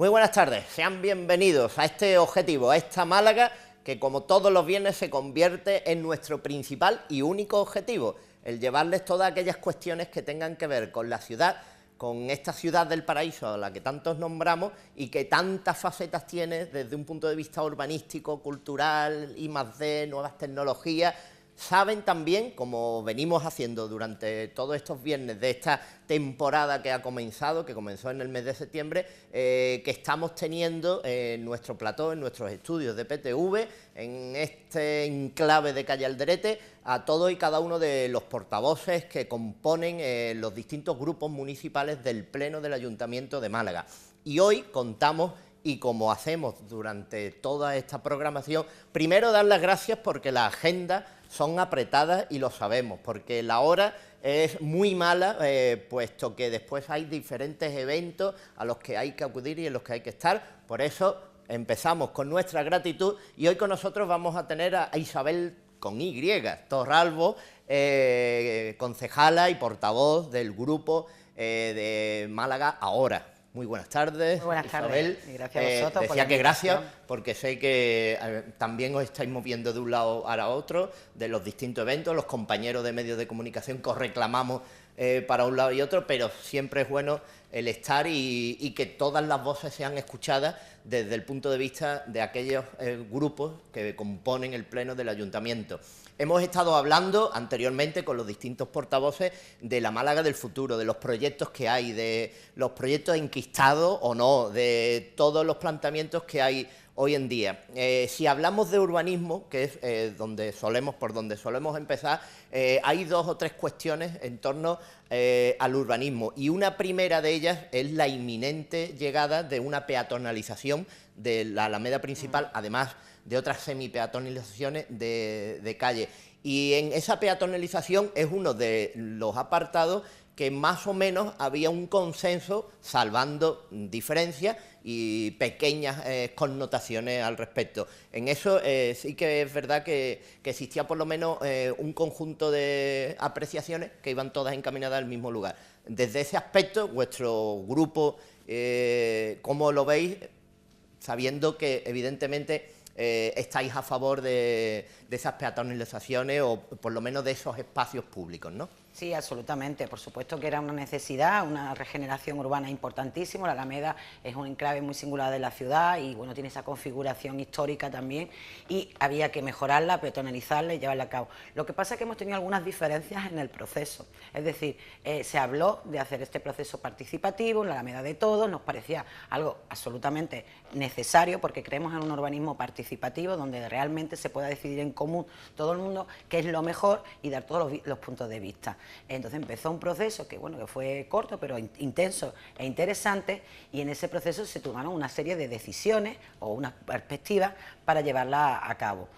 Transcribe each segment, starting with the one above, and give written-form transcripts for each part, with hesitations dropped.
Muy buenas tardes, sean bienvenidos a este objetivo, a esta Málaga que como todos los viernes se convierte en nuestro principal y único objetivo, el llevarles todas aquellas cuestiones que tengan que ver con la ciudad, con esta ciudad del paraíso a la que tantos nombramos y que tantas facetas tiene desde un punto de vista urbanístico, cultural, I+D, nuevas tecnologías. Saben también, como venimos haciendo durante todos estos viernes de esta temporada que ha comenzado, que comenzó en el mes de septiembre, que estamos teniendo en nuestro plató, en nuestros estudios de PTV, en este enclave de Calle Alderete, a todos y cada uno de los portavoces que componen los distintos grupos municipales del Pleno del Ayuntamiento de Málaga. Y hoy contamos, y como hacemos durante toda esta programación, primero dar las gracias porque las agendas son apretadas y lo sabemos, porque la hora es muy mala, puesto que después hay diferentes eventos a los que hay que acudir y en los que hay que estar. Por eso empezamos con nuestra gratitud y hoy con nosotros vamos a tener a Isabel con Y, Torralbo, concejala y portavoz del grupo de Málaga Ahora. Muy buenas tardes, muy buenas Isabel. Tardes. Y gracias a vosotros. Decía que gracias porque sé que también os estáis moviendo de un lado a otro, de los distintos eventos, los compañeros de medios de comunicación que os reclamamos para un lado y otro, pero siempre es bueno el estar y que todas las voces sean escuchadas desde el punto de vista de aquellos grupos que componen el Pleno del Ayuntamiento. Hemos estado hablando anteriormente con los distintos portavoces de la Málaga del futuro, de los proyectos que hay, de los proyectos enquistados o no, de todos los planteamientos que hay hoy en día. Si hablamos de urbanismo, que es por donde solemos empezar, hay dos o tres cuestiones en torno al urbanismo y una primera de ellas es la inminente llegada de una peatonalización de la Alameda principal, además de otras semi-peatonalizaciones de calle. Y en esa peatonalización es uno de los apartados que más o menos había un consenso, salvando diferencias y pequeñas connotaciones al respecto. En eso sí que es verdad que existía por lo menos un conjunto de apreciaciones que iban todas encaminadas al mismo lugar. Desde ese aspecto, vuestro grupo, ¿cómo lo veis? Sabiendo que evidentemente estáis a favor de esas peatonalizaciones o por lo menos de esos espacios públicos, ¿no? Sí, absolutamente. Por supuesto que era una necesidad, una regeneración urbana importantísima. La Alameda es un enclave muy singular de la ciudad y bueno, tiene esa configuración histórica también y había que mejorarla, peatonalizarla y llevarla a cabo. Lo que pasa es que hemos tenido algunas diferencias en el proceso. Es decir, se habló de hacer este proceso participativo en la Alameda de todos, nos parecía algo absolutamente necesario porque creemos en un urbanismo participativo donde realmente se pueda decidir en común todo el mundo qué es lo mejor y dar todos los puntos de vista. Entonces empezó un proceso que fue corto pero intenso e interesante y en ese proceso se tomaron una serie de decisiones o unas perspectivas para llevarla a cabo.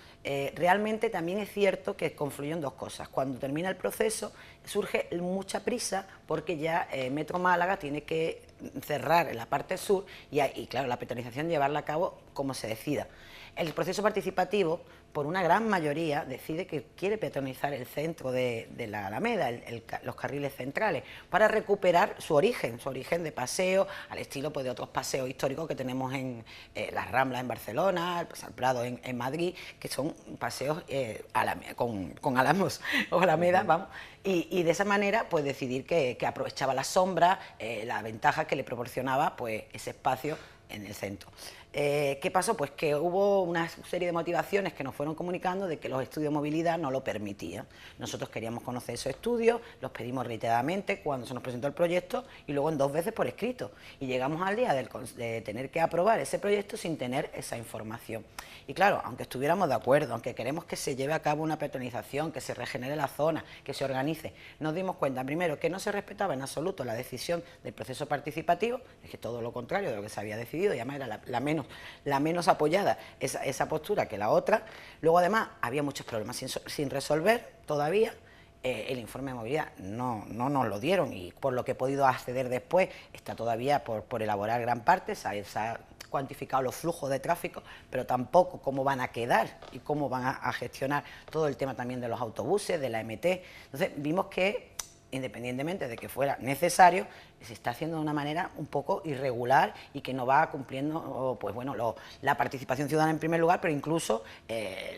Realmente también es cierto que confluyen dos cosas. Cuando termina el proceso surge mucha prisa porque ya Metro Málaga tiene que cerrar en la parte sur y claro, la peatonalización llevarla a cabo como se decida. El proceso participativo, por una gran mayoría, decide que quiere peatonalizar el centro de la Alameda, los carriles centrales, para recuperar su origen de paseo, al estilo de otros paseos históricos que tenemos en las Ramblas en Barcelona, el Paseo al Prado en Madrid, que son paseos con álamos o Alameda, vamos, y de esa manera pues decidir que aprovechaba la sombra, la ventaja que le proporcionaba pues ese espacio en el centro. ¿Qué pasó? Pues que hubo una serie de motivaciones que nos fueron comunicando de que los estudios de movilidad no lo permitían. Nosotros queríamos conocer esos estudios, los pedimos reiteradamente cuando se nos presentó el proyecto y luego en 2 veces por escrito. Y llegamos al día de tener que aprobar ese proyecto sin tener esa información. Y claro, aunque estuviéramos de acuerdo, aunque queremos que se lleve a cabo una peatonalización, que se regenere la zona, que se organice, nos dimos cuenta, primero, que no se respetaba en absoluto la decisión del proceso participativo, es que todo lo contrario de lo que se había decidido, y además era la menos apoyada esa postura que la otra. Luego además había muchos problemas sin resolver todavía. El informe de movilidad no nos lo dieron y por lo que he podido acceder después está todavía por elaborar gran parte, se ha cuantificado los flujos de tráfico, pero tampoco cómo van a quedar y cómo van a gestionar todo el tema también de los autobuses, de la MT. Entonces vimos que independientemente de que fuera necesario, se está haciendo de una manera un poco irregular y que no va cumpliendo, pues bueno, la participación ciudadana en primer lugar, pero incluso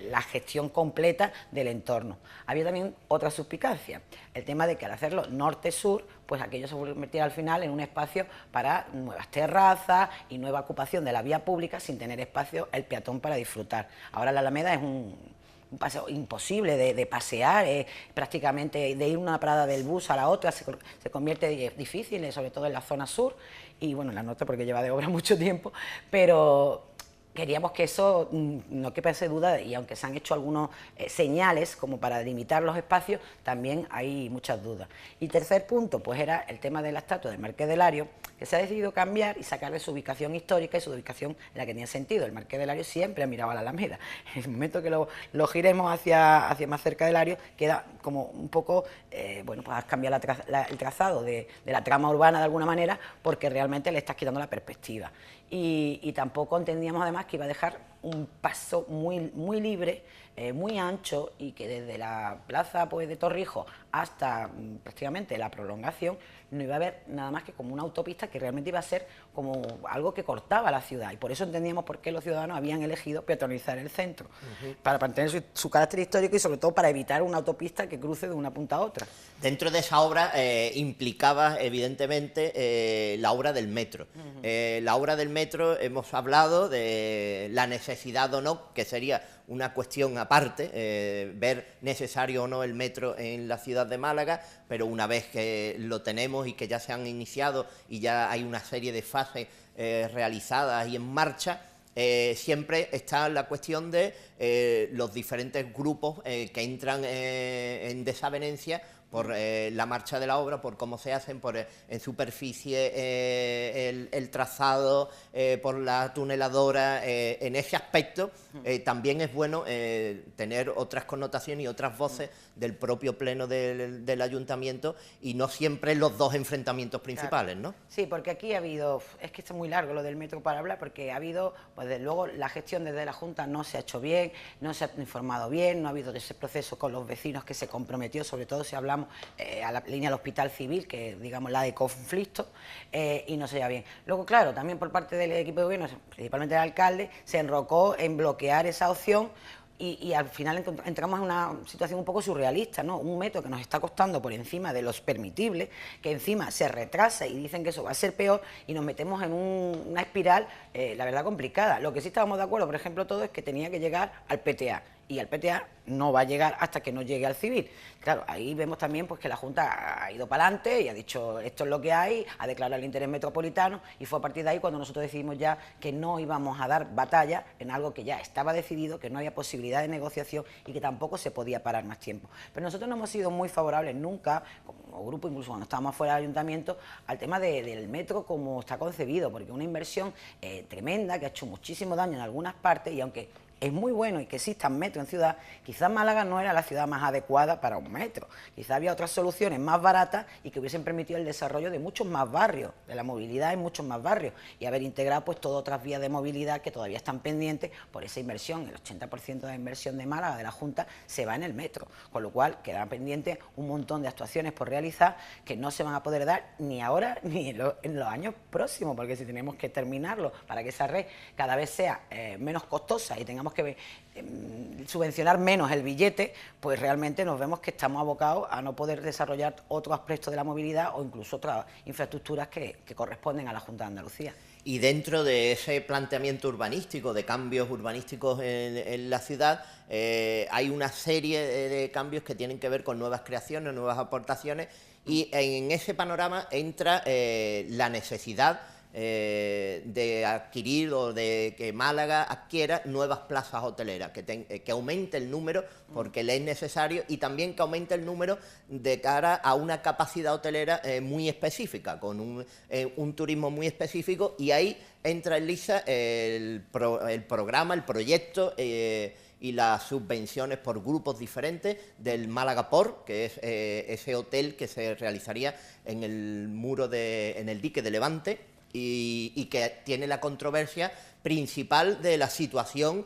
la gestión completa del entorno. Había también otra suspicacia, el tema de que al hacerlo norte-sur, pues aquello se convertía al final en un espacio para nuevas terrazas y nueva ocupación de la vía pública sin tener espacio el peatón para disfrutar. Ahora la Alameda es un paseo imposible de pasear, prácticamente de ir una parada del bus a la otra se convierte difícil, sobre todo en la zona sur y bueno, en la norte porque lleva de obra mucho tiempo, pero queríamos que eso no quepa duda, y aunque se han hecho algunos señales como para delimitar los espacios, también hay muchas dudas. Y tercer punto, pues era el tema de la estatua del Marqués de Lario, que se ha decidido cambiar y sacarle su ubicación histórica y su ubicación en la que tenía sentido. El Marqués de Lario siempre ha mirado a la Alameda. En el momento que lo giremos hacia más cerca del Lario, queda como un poco, bueno, pues has cambiado el trazado de la trama urbana de alguna manera, porque realmente le estás quitando la perspectiva. Y tampoco entendíamos además que iba a dejar un paso muy libre, muy ancho, y que desde la plaza pues, de Torrijos hasta prácticamente la prolongación no iba a haber nada más que como una autopista que realmente iba a ser como algo que cortaba la ciudad, y por eso entendíamos por qué los ciudadanos habían elegido peatonalizar el centro, para mantener su carácter histórico y sobre todo para evitar una autopista que cruce de una punta a otra. Dentro de esa obra implicaba evidentemente la obra del metro. La obra del metro, hemos hablado de la necesidad o no, que sería una cuestión aparte, ver necesario o no el metro en la ciudad de Málaga, pero una vez que lo tenemos y que ya se han iniciado y ya hay una serie de fases realizadas y en marcha, siempre está la cuestión de los diferentes grupos que entran en desavenencia por la marcha de la obra, por cómo se hacen, por en superficie, el trazado, por la tuneladora. En ese aspecto también es bueno tener otras connotaciones y otras voces del propio pleno del ayuntamiento, y no siempre los dos enfrentamientos principales, ¿no? Sí, porque aquí ha habido, es que está muy largo lo del metro para hablar, porque ha habido, pues desde luego la gestión desde la Junta no se ha hecho bien, no se ha informado bien, no ha habido ese proceso con los vecinos que se comprometió, sobre todo si hablamos a la línea del Hospital Civil, que digamos la de conflicto, y no se lleva bien. Luego, claro, también por parte del equipo de gobierno, principalmente el alcalde, se enrocó en bloquear esa opción. Y al final entramos en una situación un poco surrealista, ¿no? Un metro que nos está costando por encima de los permitibles, que encima se retrasa y dicen que eso va a ser peor, y nos metemos en una espiral, la verdad, complicada. Lo que sí estábamos de acuerdo, por ejemplo, todo es que tenía que llegar al PTA, y al PTA no va a llegar hasta que no llegue al civil. Claro, ahí vemos también pues, que la Junta ha ido para adelante y ha dicho esto es lo que hay, ha declarado el interés metropolitano, y fue a partir de ahí cuando nosotros decidimos ya que no íbamos a dar batalla en algo que ya estaba decidido, que no había posibilidad de negociación y que tampoco se podía parar más tiempo. Pero nosotros no hemos sido muy favorables nunca, como grupo, incluso cuando estábamos fuera del ayuntamiento, al tema del metro como está concebido, porque es una inversión tremenda que ha hecho muchísimo daño en algunas partes, y aunque es muy bueno y que existan metros en ciudad, quizás Málaga no era la ciudad más adecuada para un metro. Quizás había otras soluciones más baratas y que hubiesen permitido el desarrollo de muchos más barrios, de la movilidad en muchos más barrios, y haber integrado pues todas otras vías de movilidad que todavía están pendientes por esa inversión. El 80% de la inversión de Málaga, de la Junta, se va en el metro, con lo cual quedan pendientes un montón de actuaciones por realizar que no se van a poder dar ni ahora ni en los años próximos, porque si tenemos que terminarlo para que esa red cada vez sea menos costosa y tengamos que subvencionar menos el billete, pues realmente nos vemos que estamos abocados a no poder desarrollar otros aspectos de la movilidad o incluso otras infraestructuras que corresponden a la Junta de Andalucía. Y dentro de ese planteamiento urbanístico, de cambios urbanísticos en la ciudad, hay una serie de cambios que tienen que ver con nuevas creaciones, nuevas aportaciones, y en ese panorama entra la necesidad de adquirir o de que Málaga adquiera nuevas plazas hoteleras, que aumente el número porque le es necesario, y también que aumente el número de cara a una capacidad hotelera muy específica, con un turismo muy específico, y ahí entra en liza el programa, el proyecto y las subvenciones por grupos diferentes del Málaga Port, que es ese hotel que se realizaría en el muro en el dique de Levante, y que tiene la controversia principal de la situación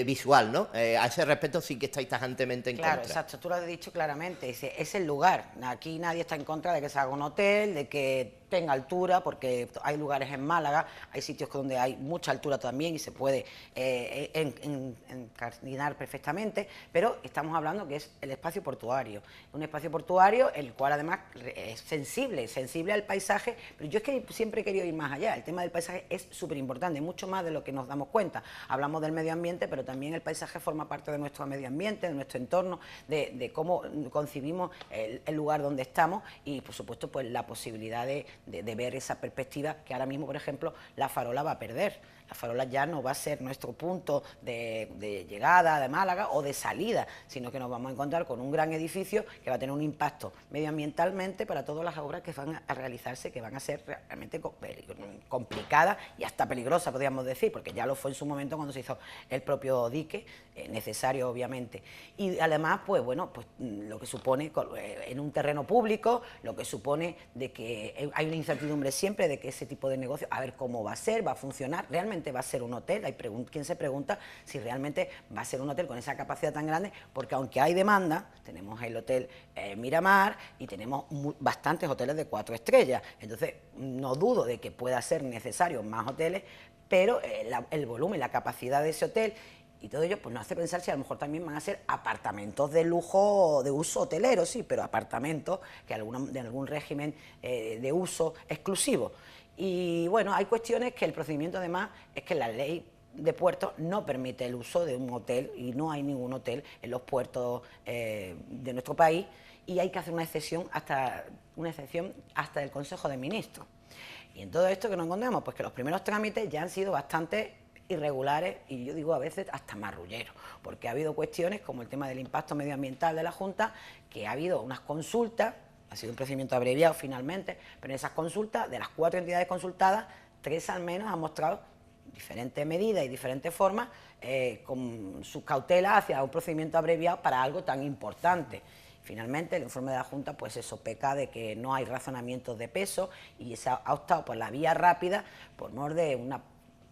visual, ¿no? A ese respecto sí que estáis tajantemente en contra. Claro, exacto, tú lo has dicho claramente, es el lugar. Aquí nadie está en contra de que se haga un hotel, de que tenga altura, porque hay lugares en Málaga, hay sitios donde hay mucha altura también y se puede encardinar perfectamente, pero estamos hablando que es el espacio portuario, un espacio portuario el cual además es sensible al paisaje, pero yo es que siempre he querido ir más allá. El tema del paisaje es súper importante, mucho más de lo que nos damos cuenta. Hablamos del medio ambiente, pero también el paisaje forma parte de nuestro medio ambiente, de nuestro entorno, de cómo concibimos el lugar donde estamos y, por supuesto, pues la posibilidad de ver esa perspectiva que ahora mismo, por ejemplo, la Farola va a perder. La Farola ya no va a ser nuestro punto de llegada de Málaga o de salida, sino que nos vamos a encontrar con un gran edificio que va a tener un impacto medioambientalmente para todas las obras que van a realizarse, que van a ser realmente complicadas y hasta peligrosas, podríamos decir, porque ya lo fue en su momento cuando se hizo el propio dique, necesario obviamente. Y además, pues bueno, pues lo que supone en un terreno público, lo que supone de que hay una incertidumbre siempre de que ese tipo de negocio, a ver cómo va a ser, va a funcionar, realmente va a ser un hotel. Hay quien se pregunta si realmente va a ser un hotel con esa capacidad tan grande, porque aunque hay demanda, tenemos el hotel Miramar y tenemos bastantes hoteles de 4 estrellas, entonces no dudo de que pueda ser necesario más hoteles, pero el volumen, la capacidad de ese hotel y todo ello pues nos hace pensar si a lo mejor también van a ser apartamentos de lujo, de uso hotelero, sí, pero apartamentos de algún régimen de uso exclusivo. Y bueno, hay cuestiones que el procedimiento además es que la ley de puertos no permite el uso de un hotel y no hay ningún hotel en los puertos de nuestro país y hay que hacer una excepción hasta el Consejo de Ministros. Y en todo esto que nos encontramos, pues que los primeros trámites ya han sido bastante irregulares y yo digo a veces hasta marrulleros, porque ha habido cuestiones como el tema del impacto medioambiental de la Junta, que ha habido unas consultas, ha sido un procedimiento abreviado finalmente, pero en esas consultas, de las 4 entidades consultadas, 3 al menos han mostrado diferentes medidas y diferentes formas con sus cautelas hacia un procedimiento abreviado para algo tan importante. Finalmente, el informe de la Junta, pues eso, peca de que no hay razonamientos de peso y se ha optado por la vía rápida por mor de una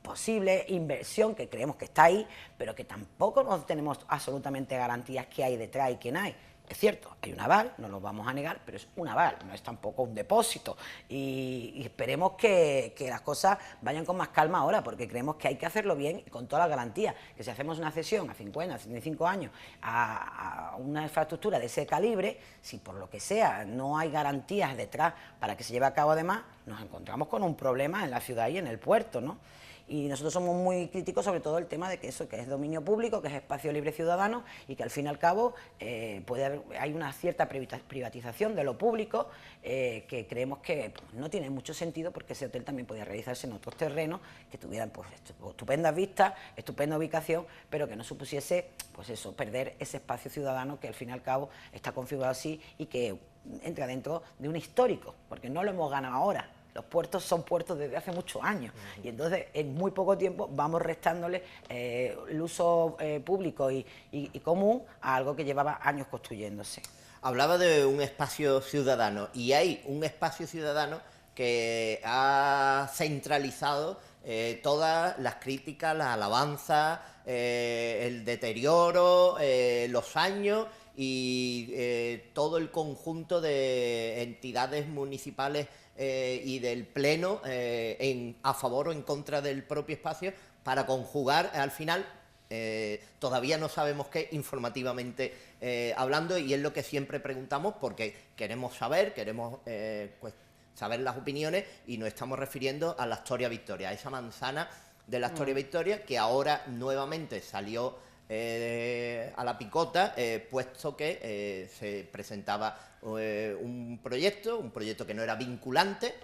posible inversión que creemos que está ahí, pero que tampoco nos tenemos absolutamente garantías que hay detrás y que no hay. Es cierto, hay un aval, no lo vamos a negar, pero es un aval, no es tampoco un depósito. Y esperemos que las cosas vayan con más calma ahora, porque creemos que hay que hacerlo bien y con todas las garantías. Que si hacemos una cesión a 50, 75 años a una infraestructura de ese calibre, si por lo que sea no hay garantías detrás para que se lleve a cabo además, nos encontramos con un problema en la ciudad y en el puerto, ¿no? Y nosotros somos muy críticos sobre todo el tema de que eso, que es dominio público, que es espacio libre ciudadano y que al fin y al cabo hay una cierta privatización de lo público que creemos que pues, no tiene mucho sentido porque ese hotel también podía realizarse en otros terrenos que tuvieran pues, estupendas vistas, estupenda ubicación, pero que no supusiese pues eso, perder ese espacio ciudadano que al fin y al cabo está configurado así y que entra dentro de un histórico, porque no lo hemos ganado ahora. Los puertos son puertos desde hace muchos años y entonces en muy poco tiempo vamos restándole el uso público y común a algo que llevaba años construyéndose. Hablaba de un espacio ciudadano y hay un espacio ciudadano que ha centralizado todas las críticas, las alabanzas, el deterioro, los años y todo el conjunto de entidades municipales y del Pleno a favor o en contra del propio espacio para conjugar al final, todavía no sabemos qué informativamente hablando y es lo que siempre preguntamos porque queremos saber, pues, saber las opiniones y nos estamos refiriendo a la Astoria Victoria, a esa manzana de la Astoria Victoria que ahora nuevamente salió a la picota, puesto que se presentaba un proyecto que no era vinculante,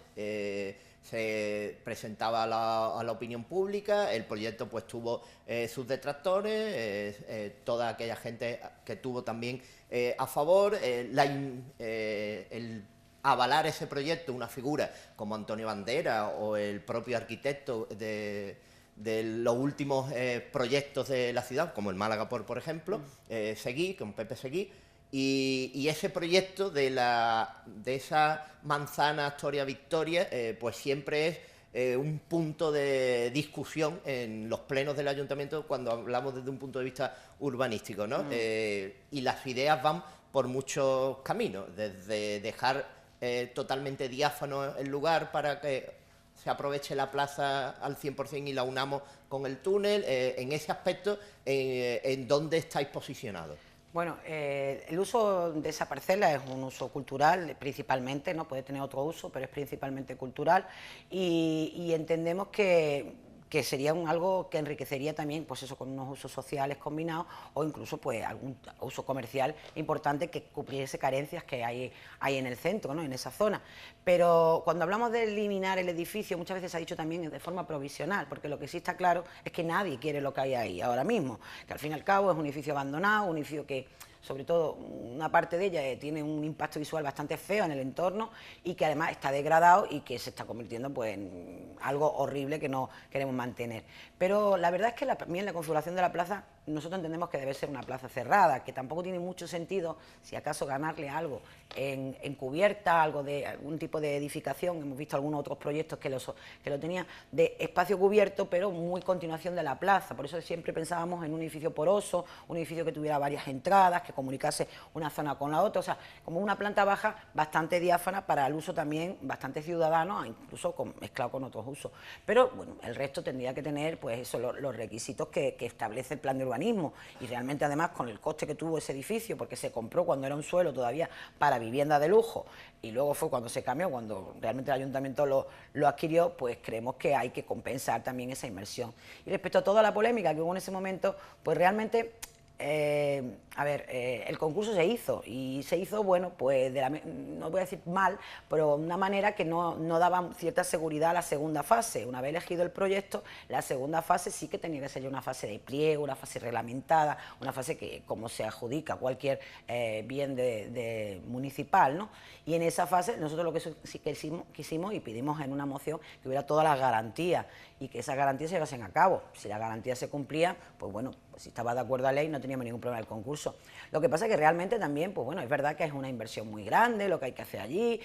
se presentaba a la opinión pública, el proyecto pues tuvo sus detractores, toda aquella gente que tuvo también a favor, el avalar ese proyecto, una figura como Antonio Bandera o el propio arquitecto de los últimos proyectos de la ciudad, como el Málaga por ejemplo, Seguí, con Pepe Seguí, y ese proyecto de esa manzana Astoria Victoria, pues siempre es un punto de discusión en los plenos del ayuntamiento cuando hablamos desde un punto de vista urbanístico, ¿no? Y las ideas van por muchos caminos, desde dejar totalmente diáfano el lugar para que se aproveche la plaza al 100% y la unamos con el túnel. En ese aspecto, ¿en dónde estáis posicionados? Bueno, el uso de esa parcela es un uso cultural principalmente, ¿no? Puede tener otro uso, pero es principalmente cultural y entendemos que sería algo que enriquecería también, pues eso, con unos usos sociales combinados o incluso pues algún uso comercial importante que cubriese carencias que hay en el centro, ¿no? En esa zona. Pero cuando hablamos de eliminar el edificio, muchas veces se ha dicho también de forma provisional, porque lo que sí está claro es que nadie quiere lo que hay ahí ahora mismo, que al fin y al cabo es un edificio abandonado, un edificio que sobre todo una parte de ella tiene un impacto visual bastante feo en el entorno y que además está degradado y que se está convirtiendo pues en algo horrible que no queremos mantener. Pero la verdad es que también la configuración de la plaza nosotros entendemos que debe ser una plaza cerrada, que tampoco tiene mucho sentido, si acaso, ganarle algo en cubierta, algo de algún tipo de edificación. Hemos visto algunos otros proyectos que lo tenían de espacio cubierto, pero muy continuación de la plaza. Por eso siempre pensábamos en un edificio poroso, un edificio que tuviera varias entradas, que comunicase una zona con la otra, o sea, como una planta baja bastante diáfana para el uso también bastante ciudadano, incluso mezclado con otros usos. Pero bueno, el resto tendría que tener pues eso, los requisitos que establece el plan de urbanismo. Y realmente además con el coste que tuvo ese edificio, porque se compró cuando era un suelo todavía para vivienda de lujo y luego fue cuando se cambió, cuando realmente el ayuntamiento lo adquirió, pues creemos que hay que compensar también esa inversión. Y respecto a toda la polémica que hubo en ese momento, pues realmente el concurso se hizo y se hizo, bueno, pues no voy a decir mal, pero de una manera que no daba cierta seguridad a la segunda fase. Una vez elegido el proyecto, la segunda fase sí que tenía que ser una fase de pliego, una fase reglamentada, una fase que como se adjudica cualquier bien municipal, ¿no? Y en esa fase nosotros lo que sí que quisimos y pedimos en una moción que hubiera todas las garantías y que esas garantías se llevasen a cabo. Si las garantías se cumplían, pues bueno, pues si estaba de acuerdo a ley no teníamos ningún problema el concurso. Lo que pasa es que realmente también, pues bueno, es verdad que es una inversión muy grande lo que hay que hacer allí,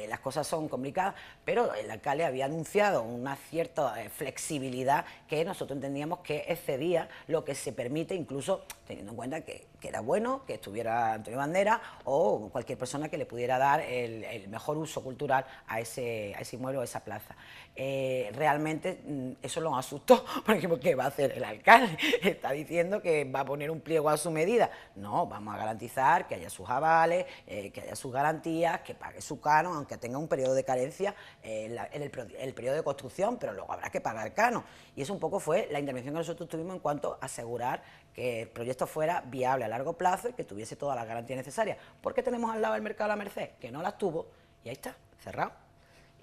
las cosas son complicadas, pero el alcalde había anunciado una cierta flexibilidad que nosotros entendíamos que excedía lo que se permite, incluso teniendo en cuenta que era bueno que estuviera Antonio Banderas o cualquier persona que le pudiera dar el mejor uso cultural a ese inmueble o a esa plaza. Realmente eso lo asustó, porque ¿qué va a hacer el alcalde? Está diciendo que va a poner un pliego a su medida. No, vamos a garantizar que haya sus avales, que haya sus garantías, que pague su canon, aunque tenga un periodo de carencia en el periodo de construcción, pero luego habrá que pagar canon. Y eso un poco fue la intervención que nosotros tuvimos en cuanto a asegurar que el proyecto fuera viable a largo plazo y que tuviese todas las garantías necesarias. Porque tenemos al lado el mercado de la Merced, que no las tuvo, y ahí está, cerrado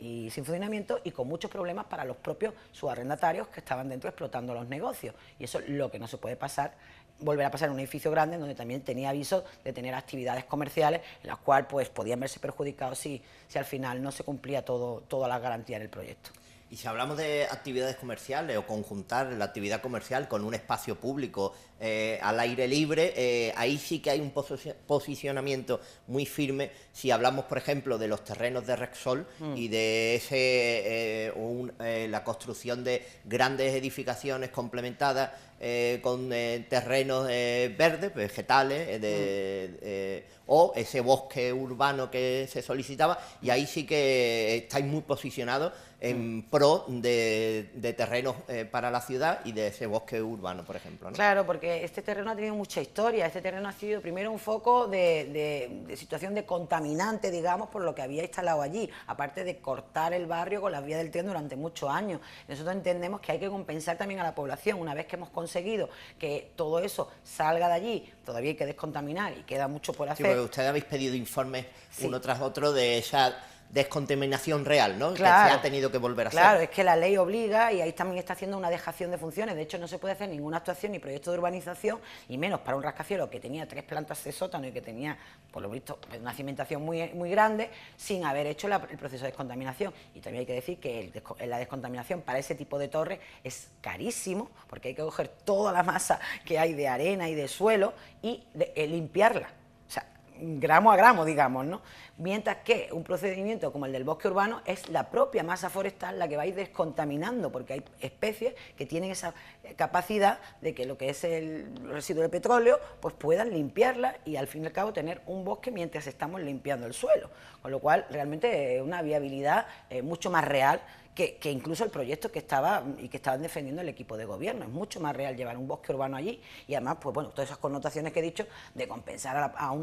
y sin funcionamiento y con muchos problemas para los propios subarrendatarios que estaban dentro explotando los negocios. Y eso es lo que no se puede pasar, volver a pasar en un edificio grande donde también tenía aviso de tener actividades comerciales en las cuales pues podían verse perjudicados si al final no se cumplía todas las garantías del proyecto. Y si hablamos de actividades comerciales o conjuntar la actividad comercial con un espacio público al aire libre, ahí sí que hay un posicionamiento muy firme. Si hablamos, por ejemplo, de los terrenos de Rexol y de la construcción de grandes edificaciones complementadas con terrenos verdes, vegetales, o ese bosque urbano que se solicitaba, y ahí sí que estáis muy posicionados en pro de terrenos para la ciudad y de ese bosque urbano, por ejemplo, ¿no? Claro, porque este terreno ha tenido mucha historia. Este terreno ha sido primero un foco de situación de contaminante, digamos, por lo que había instalado allí, aparte de cortar el barrio con las vías del tren durante muchos años. Nosotros entendemos que hay que compensar también a la población. Una vez que hemos conseguido que todo eso salga de allí, todavía hay que descontaminar y queda mucho por hacer. Sí, porque ustedes habéis pedido informes uno tras otro de esa descontaminación real, ¿no? Claro, que se ha tenido que volver a hacer. Claro, es que la ley obliga y ahí también está haciendo una dejación de funciones. De hecho, no se puede hacer ninguna actuación ni proyecto de urbanización, y menos para un rascacielos que tenía 3 plantas de sótano y que tenía, por lo visto, una cimentación muy grande, sin haber hecho el proceso de descontaminación. Y también hay que decir que la descontaminación para ese tipo de torres es carísimo, porque hay que coger toda la masa que hay de arena y de suelo y limpiarla. O sea, gramo a gramo, digamos, ¿no? Mientras que un procedimiento como el del bosque urbano es la propia masa forestal la que va a ir descontaminando, porque hay especies que tienen esa capacidad de que lo que es el residuo de petróleo, pues puedan limpiarla y al fin y al cabo tener un bosque mientras estamos limpiando el suelo, con lo cual realmente es una viabilidad mucho más real que incluso el proyecto que estaban defendiendo el equipo de gobierno. Es mucho más real llevar un bosque urbano allí y además, pues bueno, todas esas connotaciones que he dicho de compensar a un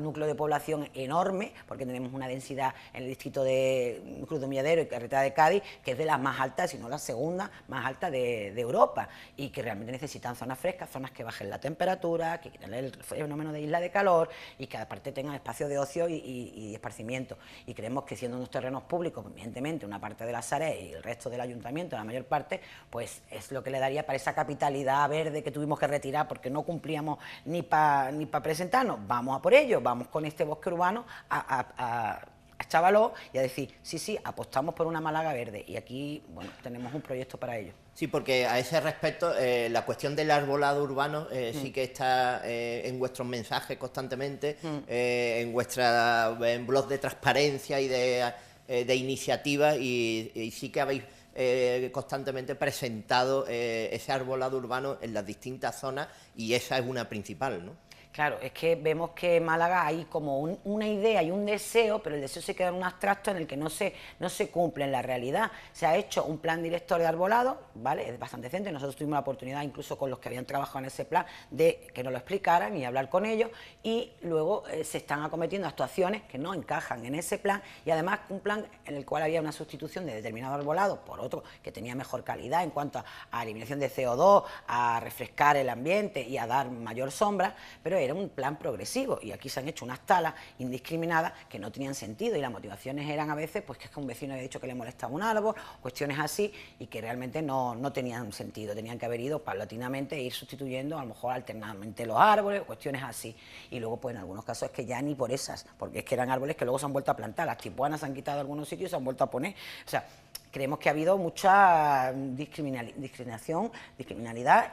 núcleo de población enorme, porque tenemos una densidad en el distrito de Cruz de Milladero y Carretera de Cádiz, que es de las más altas, si no la segunda más alta de Europa, y que realmente necesitan zonas frescas, zonas que bajen la temperatura, que quiten el fenómeno de isla de calor y que aparte tengan espacios de ocio y esparcimiento. Y creemos que siendo unos terrenos públicos, evidentemente una parte de las áreas y el resto del ayuntamiento, la mayor parte, pues es lo que le daría para esa capitalidad verde que tuvimos que retirar porque no cumplíamos ni para presentarnos. Vamos a por ello, vamos con este bosque urbano a chavaló y a decir, sí, apostamos por una Málaga verde y aquí, bueno, tenemos un proyecto para ello. Sí, porque a ese respecto, la cuestión del arbolado urbano sí que está en vuestros mensajes constantemente, en blog de transparencia y de iniciativas y sí que habéis constantemente presentado ese arbolado urbano en las distintas zonas y esa es una principal, ¿no? Claro, es que vemos que en Málaga hay como una idea y un deseo, pero el deseo se queda en un abstracto en el que no se cumple en la realidad. Se ha hecho un plan director de arbolado, ¿vale? Es bastante decente, nosotros tuvimos la oportunidad, incluso con los que habían trabajado en ese plan, de que nos lo explicaran y hablar con ellos, y luego se están acometiendo actuaciones que no encajan en ese plan, y además un plan en el cual había una sustitución de determinado arbolado por otro que tenía mejor calidad en cuanto a eliminación de CO2, a refrescar el ambiente y a dar mayor sombra, pero era un plan progresivo y aquí se han hecho unas talas indiscriminadas que no tenían sentido y las motivaciones eran a veces pues que es que un vecino había dicho que le molestaba un árbol, cuestiones así y que realmente no tenían sentido, tenían que haber ido paulatinamente e ir sustituyendo a lo mejor alternadamente los árboles, cuestiones así y luego pues en algunos casos es que ya ni por esas, porque es que eran árboles que luego se han vuelto a plantar, las tipuanas se han quitado de algunos sitios y se han vuelto a poner, o sea, creemos que ha habido mucha discriminalidad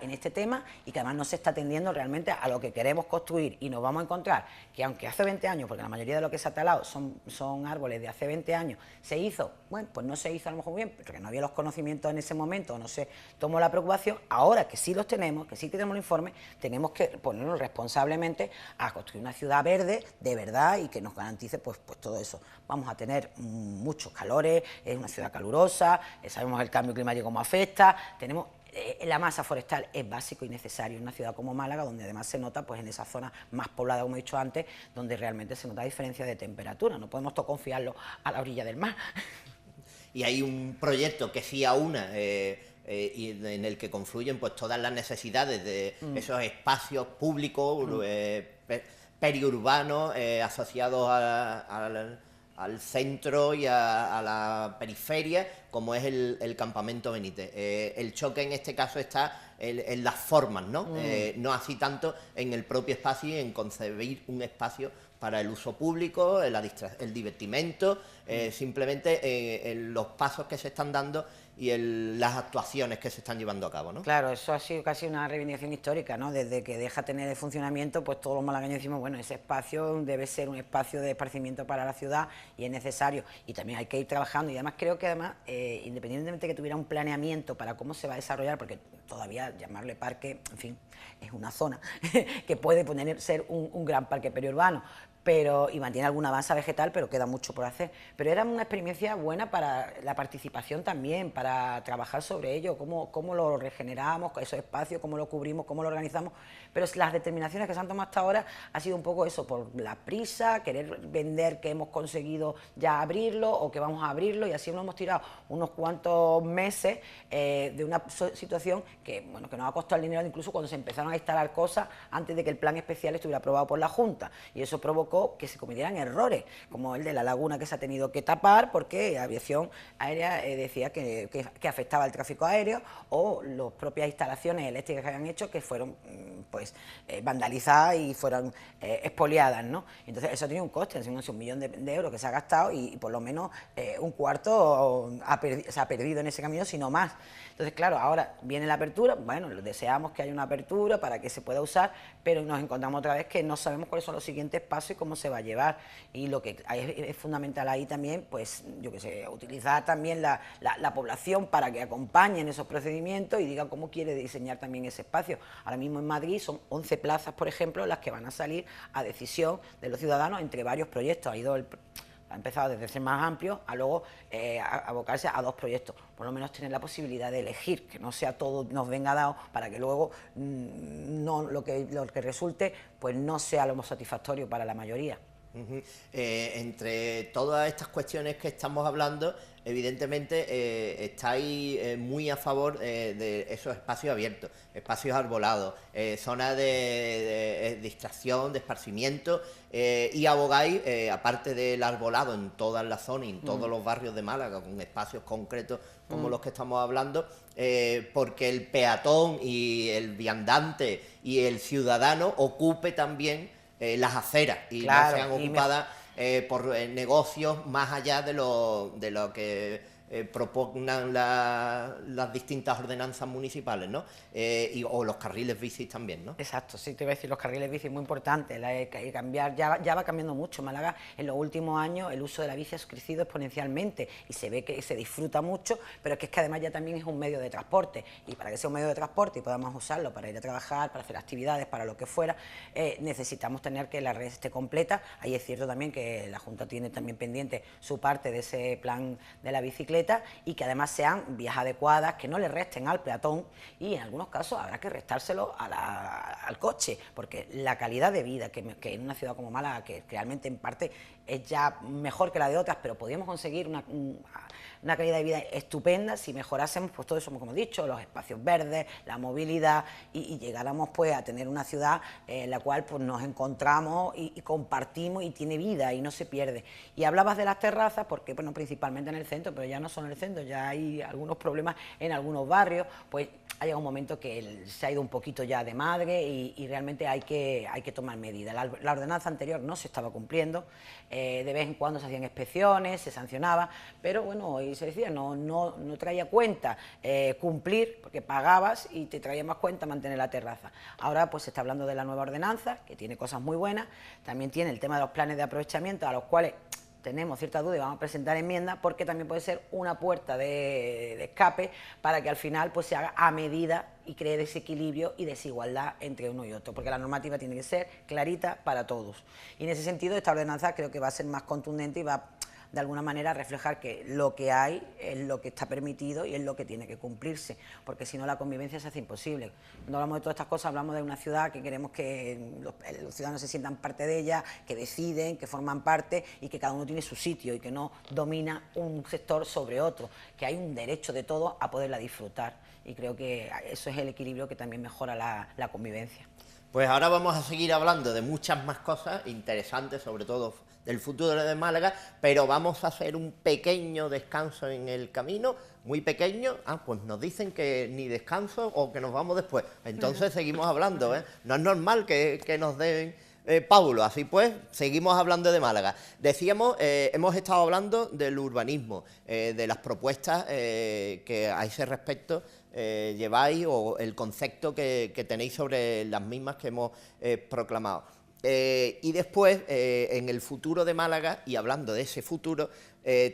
en este tema y que además no se está atendiendo realmente a lo que queremos construir y nos vamos a encontrar que aunque hace 20 años, porque la mayoría de lo que se ha talado son árboles de hace 20 años, se hizo, bueno, pues no se hizo a lo mejor bien, porque no había los conocimientos en ese momento, no se tomó la preocupación, ahora que sí los tenemos, que sí tenemos el informe, tenemos que ponernos responsablemente a construir una ciudad verde de verdad y que nos garantice pues todo eso. Vamos a tener muchos calores, es una ciudad calurosa, sabemos el cambio climático cómo afecta, tenemos la masa forestal es básico y necesario en una ciudad como Málaga, donde además se nota pues en esa zona más poblada, como he dicho antes, donde realmente se nota diferencia de temperatura, no podemos todo confiarlo a la orilla del mar. Y hay un proyecto que sí aúna y en el que confluyen pues todas las necesidades de esos espacios públicos periurbanos asociados al centro y a la periferia, como es el Campamento Benítez. El choque en este caso está en las formas, ¿no? No así tanto en el propio espacio y en concebir un espacio para el uso público, el divertimento, simplemente en los pasos que se están dando y las actuaciones que se están llevando a cabo, ¿no? Claro, eso ha sido casi una reivindicación histórica, ¿no? Desde que deja tener el funcionamiento, pues todos los malagueños decimos, bueno, ese espacio debe ser un espacio de esparcimiento para la ciudad y es necesario. Y también hay que ir trabajando y además creo que además, independientemente de que tuviera un planeamiento para cómo se va a desarrollar, porque todavía llamarle parque, en fin, es una zona que puede ser un gran parque periurbano, y mantiene alguna masa vegetal, pero queda mucho por hacer. Pero era una experiencia buena para la participación también, para trabajar sobre ello, cómo lo regeneramos, esos espacios, cómo lo cubrimos, cómo lo organizamos. Pero las determinaciones que se han tomado hasta ahora ha sido un poco eso, por la prisa, querer vender que hemos conseguido ya abrirlo o que vamos a abrirlo, y así nos hemos tirado unos cuantos meses de una situación que, bueno, que nos ha costado el dinero, incluso cuando se empezaron a instalar cosas antes de que el plan especial estuviera aprobado por la Junta, y eso provocó que se cometieran errores, como el de la laguna que se ha tenido que tapar porque la aviación aérea decía que afectaba al tráfico aéreo, o las propias instalaciones eléctricas que habían hecho que fueron vandalizadas y fueron expoliadas, ¿no? Entonces eso tiene un coste, es 1 millón de euros que se ha gastado y por lo menos un cuarto se ha perdido en ese camino, si no más. Entonces, claro, ahora viene la apertura, bueno, deseamos que haya una apertura para que se pueda usar, pero nos encontramos otra vez que no sabemos cuáles son los siguientes pasos y cómo se va a llevar. Y lo que es fundamental ahí también, pues yo qué sé, utilizar también la población para que acompañen esos procedimientos y diga cómo quiere diseñar también ese espacio. Ahora mismo en Madrid son 11 plazas, por ejemplo, las que van a salir a decisión de los ciudadanos entre varios proyectos. Ha empezado desde ser más amplio a luego abocarse a 2 proyectos, por lo menos tener la posibilidad de elegir, que no sea todo nos venga dado para que luego no, lo que resulte pues no sea lo más satisfactorio para la mayoría. Entre todas estas cuestiones que estamos hablando, evidentemente estáis muy a favor de esos espacios abiertos, espacios arbolados, zonas de distracción, de esparcimiento, y abogáis, aparte del arbolado en todas las zonas y en todos los barrios de Málaga, con espacios concretos como los que estamos hablando, porque el peatón y el viandante y el ciudadano ocupe también las aceras y claro, no sean ocupadas por negocios más allá de lo que propugnan las distintas ordenanzas municipales, ¿no? O los carriles bicis también, ¿no? Exacto, sí, te iba a decir, los carriles bici muy importantes, cambiar, ya va cambiando mucho. Málaga en los últimos años el uso de la bici ha crecido exponencialmente y se ve que se disfruta mucho, pero es que además ya también es un medio de transporte, y para que sea un medio de transporte y podamos usarlo para ir a trabajar, para hacer actividades, para lo que fuera, necesitamos tener que la red esté completa. Ahí es cierto también que la Junta tiene también pendiente su parte de ese plan de la bicicleta, y que además sean vías adecuadas, que no le resten al peatón, y en algunos casos habrá que restárselo al coche, porque la calidad de vida que en una ciudad como Málaga, que realmente en parte es ya mejor que la de otras, pero podríamos conseguir una calidad de vida estupenda si mejorásemos pues todo eso, como he dicho, los espacios verdes, la movilidad, y llegáramos pues a tener una ciudad en la cual pues nos encontramos y compartimos y tiene vida y no se pierde. Y hablabas de las terrazas, porque bueno, principalmente en el centro, pero ya no solo en el centro, ya hay algunos problemas en algunos barrios, pues ha llegado un momento que se ha ido un poquito ya de madre y realmente hay que tomar medidas. La ordenanza anterior no se estaba cumpliendo, de vez en cuando se hacían inspecciones, se sancionaba, pero bueno, y se decía, no traía cuenta cumplir, porque pagabas y te traía más cuenta mantener la terraza. Ahora pues se está hablando de la nueva ordenanza, que tiene cosas muy buenas, también tiene el tema de los planes de aprovechamiento, a los cuales tenemos cierta duda y vamos a presentar enmiendas, porque también puede ser una puerta de escape para que al final pues se haga a medida y cree desequilibrio y desigualdad entre uno y otro, porque la normativa tiene que ser clarita para todos. Y en ese sentido esta ordenanza creo que va a ser más contundente y va de alguna manera a reflejar que lo que hay es lo que está permitido y es lo que tiene que cumplirse, porque si no la convivencia se hace imposible. Cuando hablamos de todas estas cosas hablamos de una ciudad que queremos que los ciudadanos se sientan parte de ella, que deciden, que forman parte y que cada uno tiene su sitio y que no domina un sector sobre otro, que hay un derecho de todos a poderla disfrutar, y creo que eso es el equilibrio que también mejora la convivencia. Pues ahora vamos a seguir hablando de muchas más cosas interesantes, sobre todo del futuro de Málaga, pero vamos a hacer un pequeño descanso en el camino, muy pequeño. Pues nos dicen que ni descanso o que nos vamos después. Entonces seguimos hablando, ¿eh? No es normal que nos den Paulo. Así pues, seguimos hablando de Málaga. Decíamos, hemos estado hablando del urbanismo, de las propuestas que a ese respecto lleváis, o el concepto que tenéis sobre las mismas que hemos proclamado. Y después, en el futuro de Málaga, y hablando de ese futuro,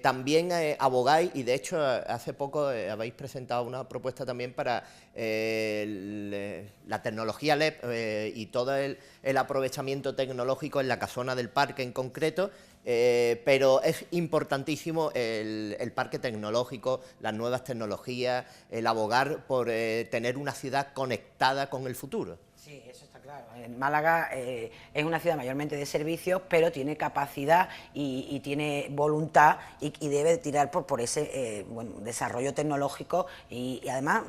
también abogáis, y de hecho hace poco habéis presentado una propuesta también para la tecnología LED y todo el aprovechamiento tecnológico en la casona del parque en concreto, pero es importantísimo el parque tecnológico, las nuevas tecnologías, el abogar por tener una ciudad conectada con el futuro. Sí, eso está claro. Málaga es una ciudad mayormente de servicios, pero tiene capacidad y tiene voluntad y debe tirar por ese desarrollo tecnológico, y además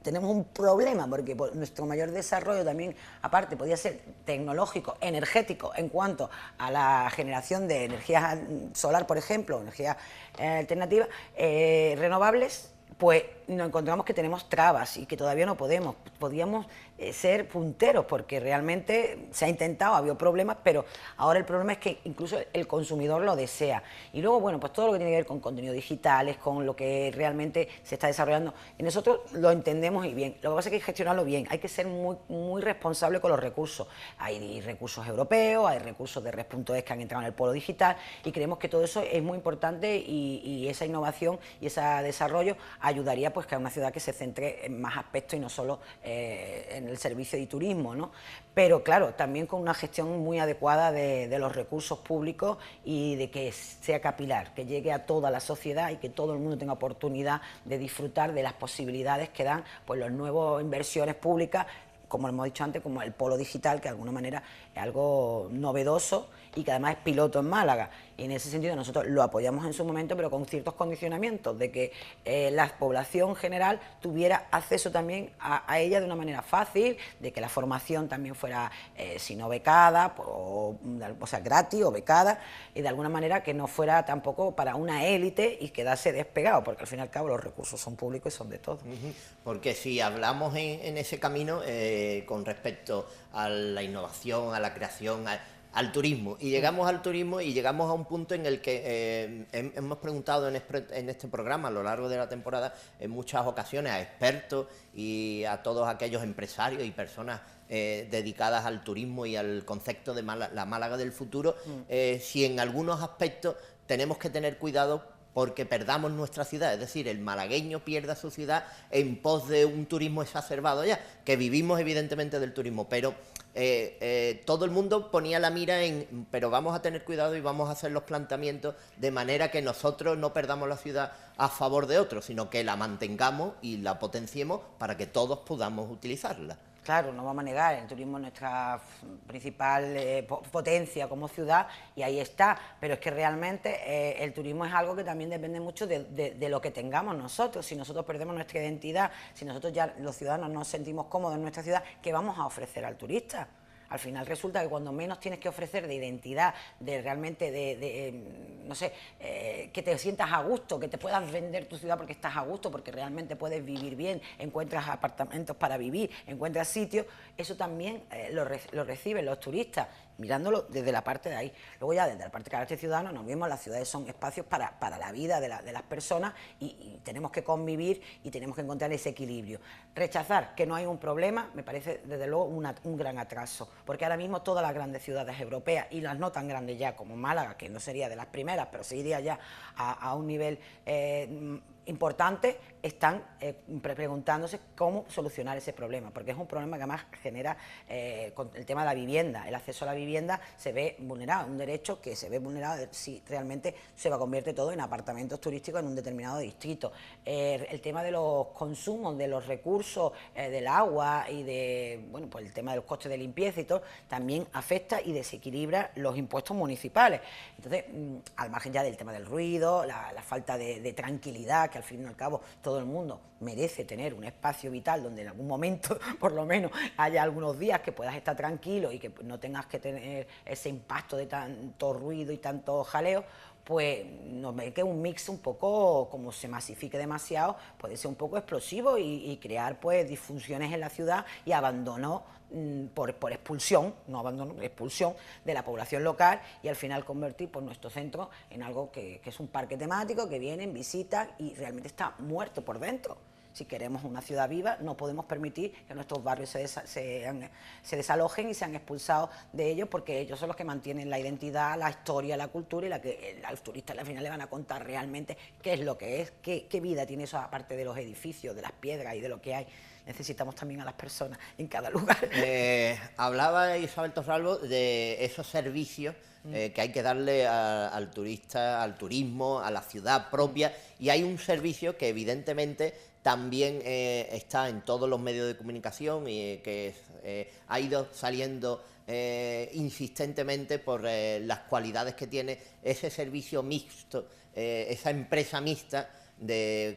tenemos un problema, porque nuestro mayor desarrollo también, aparte, podría ser tecnológico, energético, en cuanto a la generación de energía solar, por ejemplo, energía alternativa, renovables, pues nos encontramos que tenemos trabas y que todavía no podíamos ser punteros, porque realmente se ha intentado, ha habido problemas, pero ahora el problema es que incluso el consumidor lo desea. Y luego, bueno, pues todo lo que tiene que ver con contenidos digitales, con lo que realmente se está desarrollando, y nosotros lo entendemos y bien. Lo que pasa es que hay que gestionarlo bien, hay que ser muy responsable con los recursos. Hay recursos europeos, hay recursos de Red.es que han entrado en el polo digital, y creemos que todo eso es muy importante, y esa innovación y ese desarrollo ayudaría pues que a una ciudad que se centre en más aspectos y no solo en el servicio de turismo, ¿no? Pero claro, también con una gestión muy adecuada de los recursos públicos, y de que sea capilar, que llegue a toda la sociedad y que todo el mundo tenga oportunidad de disfrutar de las posibilidades que dan pues las nuevas inversiones públicas, como hemos dicho antes, como el polo digital, que de alguna manera es algo novedoso y que además es piloto en Málaga. Y en ese sentido nosotros lo apoyamos en su momento, pero con ciertos condicionamientos, de que la población general tuviera acceso también a ella de una manera fácil, de que la formación también fuera, si no becada, o sea, gratis o becada, y de alguna manera que no fuera tampoco para una élite y quedarse despegado, porque al fin y al cabo los recursos son públicos y son de todos. Porque si hablamos en ese camino con respecto a la innovación, a la creación, al turismo, y llegamos al turismo y llegamos a un punto en el que hemos preguntado en este programa a lo largo de la temporada en muchas ocasiones a expertos y a todos aquellos empresarios y personas dedicadas al turismo y al concepto de la Málaga del futuro, si en algunos aspectos tenemos que tener cuidado porque perdamos nuestra ciudad, es decir, el malagueño pierda su ciudad en pos de un turismo exacerbado ya, que vivimos evidentemente del turismo, pero todo el mundo ponía la mira en, pero vamos a tener cuidado y vamos a hacer los planteamientos de manera que nosotros no perdamos la ciudad a favor de otros, sino que la mantengamos y la potenciemos para que todos podamos utilizarla. Claro, no vamos a negar, el turismo es nuestra principal potencia como ciudad, y ahí está, pero es que realmente el turismo es algo que también depende mucho de lo que tengamos nosotros. Si nosotros perdemos nuestra identidad, si nosotros ya los ciudadanos no nos sentimos cómodos en nuestra ciudad, ¿qué vamos a ofrecer al turista? Al final resulta que cuando menos tienes que ofrecer de identidad, de realmente no sé, que te sientas a gusto, que te puedas vender tu ciudad porque estás a gusto, porque realmente puedes vivir bien, encuentras apartamentos para vivir, encuentras sitios, eso también lo reciben los turistas, mirándolo desde la parte de ahí. Luego ya desde la parte de carácter ciudadano nos vemos, las ciudades son espacios para la vida de las personas, y tenemos que convivir y tenemos que encontrar ese equilibrio. Rechazar que no hay un problema me parece desde luego un gran atraso, porque ahora mismo todas las grandes ciudades europeas, y las no tan grandes ya como Málaga, que no sería de las primeras, pero sí iría ya a un nivel importante, están preguntándose cómo solucionar ese problema, porque es un problema que además genera con el tema de la vivienda. El acceso a la vivienda se ve vulnerado, un derecho que se ve vulnerado si realmente se convierte todo en apartamentos turísticos en un determinado distrito. El tema de los consumos, de los recursos, del agua y bueno, pues el tema de los costes de limpieza y todo, también afecta y desequilibra los impuestos municipales. Entonces, al margen ya del tema del ruido, la falta de tranquilidad, que al fin y al cabo todo el mundo merece tener un espacio vital donde en algún momento, por lo menos, haya algunos días que puedas estar tranquilo y que no tengas que tener ese impacto de tanto ruido y tanto jaleo, pues nos ve que un mix un poco, como se masifique demasiado, puede ser un poco explosivo y crear pues disfunciones en la ciudad y abandono por expulsión, no abandono, expulsión de la población local, y al final convertir pues, nuestro centro en algo que es un parque temático, que vienen, visitan y realmente está muerto por dentro. Si queremos una ciudad viva, no podemos permitir que nuestros barrios se desalojen y sean expulsados de ellos, porque ellos son los que mantienen la identidad, la historia, la cultura, y la que los turistas al final le van a contar realmente qué es lo que es, qué vida tiene eso, aparte de los edificios, de las piedras y de lo que hay. Necesitamos también a las personas en cada lugar. Hablaba Isabel Torralbo de esos servicios que hay que darle al turista, al turismo, a la ciudad propia, y hay un servicio que evidentemente también está en todos los medios de comunicación y que ha ido saliendo insistentemente por las cualidades que tiene ese servicio mixto, esa empresa mixta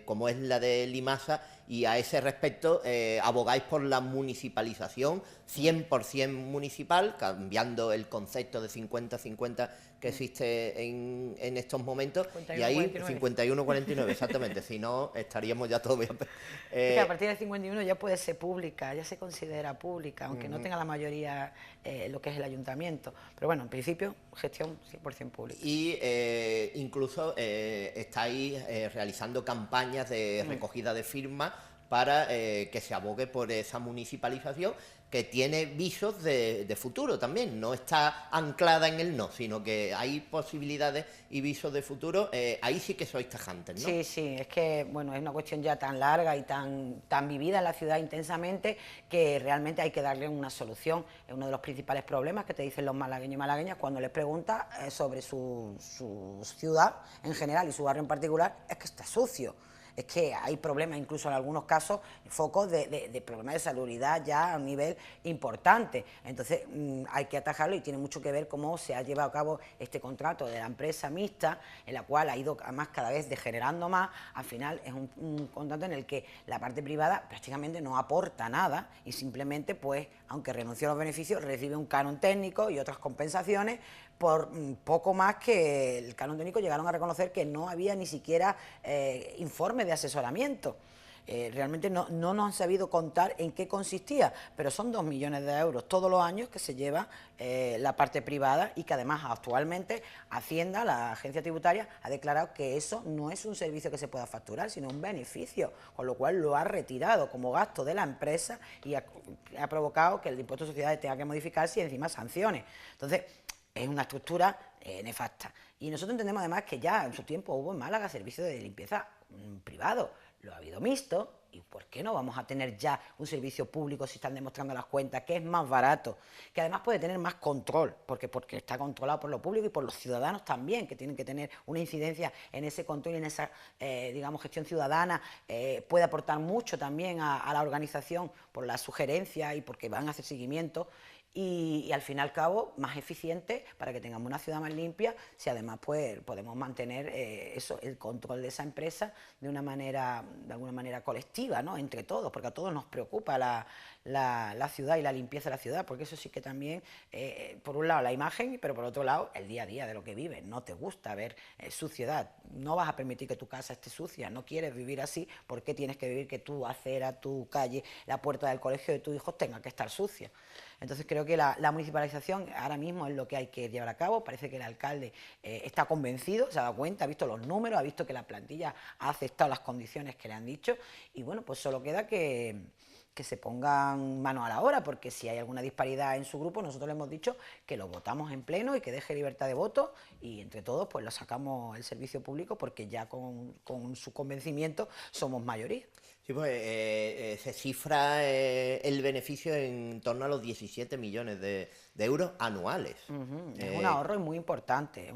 como es la de Limasa, y a ese respecto abogáis por la municipalización 100% municipal, cambiando el concepto de 50-50 que existe en estos momentos, 51, y ahí 49. 51-49, exactamente, si no estaríamos ya todavía... Es que a partir del 51 ya puede ser pública, ya se considera pública, aunque no tenga la mayoría lo que es el ayuntamiento. Pero bueno, en principio, gestión 100% pública. Y incluso estáis realizando campañas de recogida de firmas para que se abogue por esa municipalización, que tiene visos de futuro también, no está anclada en el no, sino que hay posibilidades y visos de futuro. Ahí sí que sois tajantes, ¿no? Sí, sí, es que bueno, es una cuestión ya tan larga y tan vivida en la ciudad intensamente, que realmente hay que darle una solución. Es uno de los principales problemas que te dicen los malagueños y malagueñas cuando les preguntas sobre su ciudad en general y su barrio en particular, es que está sucio. Es que hay problemas, incluso en algunos casos, focos de problemas de salubridad ya a un nivel importante. Entonces hay que atajarlo, y tiene mucho que ver cómo se ha llevado a cabo este contrato de la empresa mixta, en la cual ha ido además cada vez degenerando más. Al final es un contrato en el que la parte privada prácticamente no aporta nada y simplemente, pues, aunque renunció a los beneficios, recibe un canon técnico y otras compensaciones por poco más que el canon técnico. Llegaron a reconocer que no había ni siquiera informe de asesoramiento. Realmente no nos han sabido contar en qué consistía, pero son 2 millones de euros todos los años que se lleva la parte privada, y que además actualmente Hacienda, la agencia tributaria, ha declarado que eso no es un servicio que se pueda facturar, sino un beneficio, con lo cual lo ha retirado como gasto de la empresa y ha provocado que el impuesto de sociedades tenga que modificarse y encima sanciones. Entonces, es una estructura nefasta. Y nosotros entendemos además que ya en su tiempo hubo en Málaga servicios de limpieza privado, lo ha habido mixto, y ¿por qué no vamos a tener ya un servicio público si están demostrando las cuentas, que es más barato, que además puede tener más control, porque está controlado por lo público y por los ciudadanos también, que tienen que tener una incidencia en ese control y en esa, digamos, gestión ciudadana? Puede aportar mucho también a la organización por la sugerencia y porque van a hacer seguimiento. Y al fin y al cabo más eficiente, para que tengamos una ciudad más limpia, si además pues podemos mantener el control de esa empresa de alguna manera colectiva, ¿no? Entre todos, porque a todos nos preocupa la ciudad y la limpieza de la ciudad, porque eso sí que también, por un lado la imagen, pero por otro lado el día a día de lo que vives. No te gusta ver suciedad, no vas a permitir que tu casa esté sucia, no quieres vivir así. ¿Por qué tienes que vivir que tu acera, tu calle, la puerta del colegio de tus hijos tenga que estar sucia? Entonces creo que la municipalización ahora mismo es lo que hay que llevar a cabo. Parece que el alcalde está convencido, se ha dado cuenta, ha visto los números, ha visto que la plantilla ha aceptado las condiciones que le han dicho, y bueno, pues solo queda que se pongan mano a la obra, porque si hay alguna disparidad en su grupo, nosotros le hemos dicho que lo votamos en pleno y que deje libertad de voto, y entre todos pues lo sacamos el servicio público, porque ya con su convencimiento somos mayoría. Sí, pues se cifra el beneficio en torno a los 17 millones de euros anuales. Es un ahorro muy importante,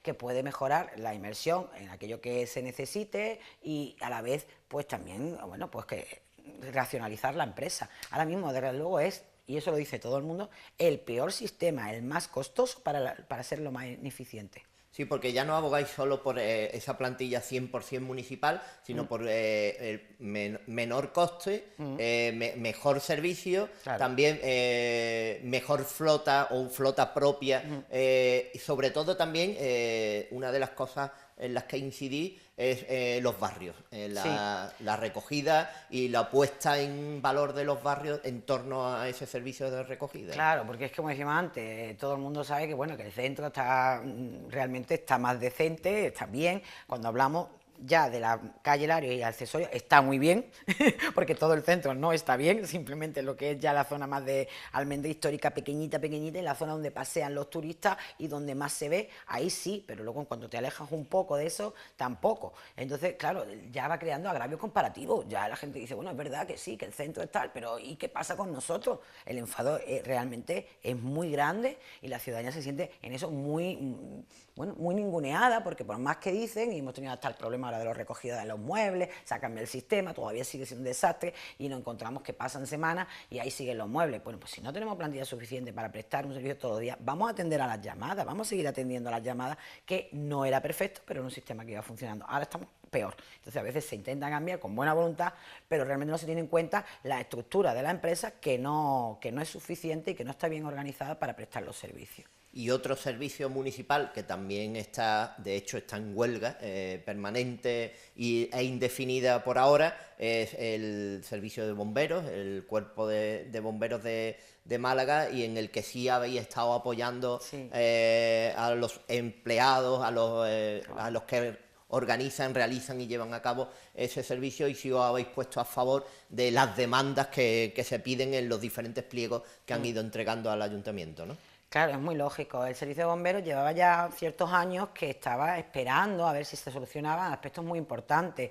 que puede mejorar la inversión en aquello que se necesite, y a la vez pues también, bueno, pues que racionalizar la empresa. Ahora mismo, desde luego, y eso lo dice todo el mundo, el peor sistema, el más costoso para ser lo más ineficiente. Sí, porque ya no abogáis solo por esa plantilla 100% municipal, sino por el menor coste, mejor servicio, claro, también mejor flota o flota propia, y sobre todo también una de las cosas en las que incidí es los barrios, la recogida y la puesta en valor de los barrios en torno a ese servicio de recogida. Claro, porque es que, como decíamos antes, todo el mundo sabe que bueno, que el centro está realmente está más decente, está bien. Cuando hablamos ya de la calle Lario y accesorios, está muy bien, porque todo el centro no está bien, simplemente lo que es ya la zona más de almendra histórica, pequeñita, y la zona donde pasean los turistas y donde más se ve, ahí sí, pero luego cuando te alejas un poco de eso, tampoco. Entonces, claro, ya va creando agravio comparativo, ya la gente dice, bueno, es verdad que sí, que el centro es tal, pero ¿y qué pasa con nosotros? El enfado realmente es muy grande, y la ciudadanía se siente en eso muy ninguneada, porque por más que dicen, y hemos tenido hasta el problema tema de los recogidos de los muebles, se ha cambiado el sistema, todavía sigue siendo un desastre y nos encontramos que pasan semanas y ahí siguen los muebles. Bueno, pues si no tenemos plantilla suficiente para prestar un servicio todos los días, vamos a atender a las llamadas, vamos a seguir atendiendo a las llamadas, que no era perfecto, pero era un sistema que iba funcionando. Ahora estamos peor. Entonces a veces se intenta cambiar con buena voluntad, pero realmente no se tiene en cuenta la estructura de la empresa que no es suficiente y que no está bien organizada para prestar los servicios. Y otro servicio municipal que también está, de hecho está en huelga permanente e indefinida por ahora, es el servicio de bomberos, el cuerpo de bomberos de Málaga, y en el que sí habéis estado apoyando a los empleados, a los que organizan, realizan y llevan a cabo ese servicio, y si os habéis puesto a favor de las demandas que se piden en los diferentes pliegos que han ido entregando al ayuntamiento, ¿no? Claro, es muy lógico. El servicio de bomberos llevaba ya ciertos años que estaba esperando a ver si se solucionaban aspectos muy importantes.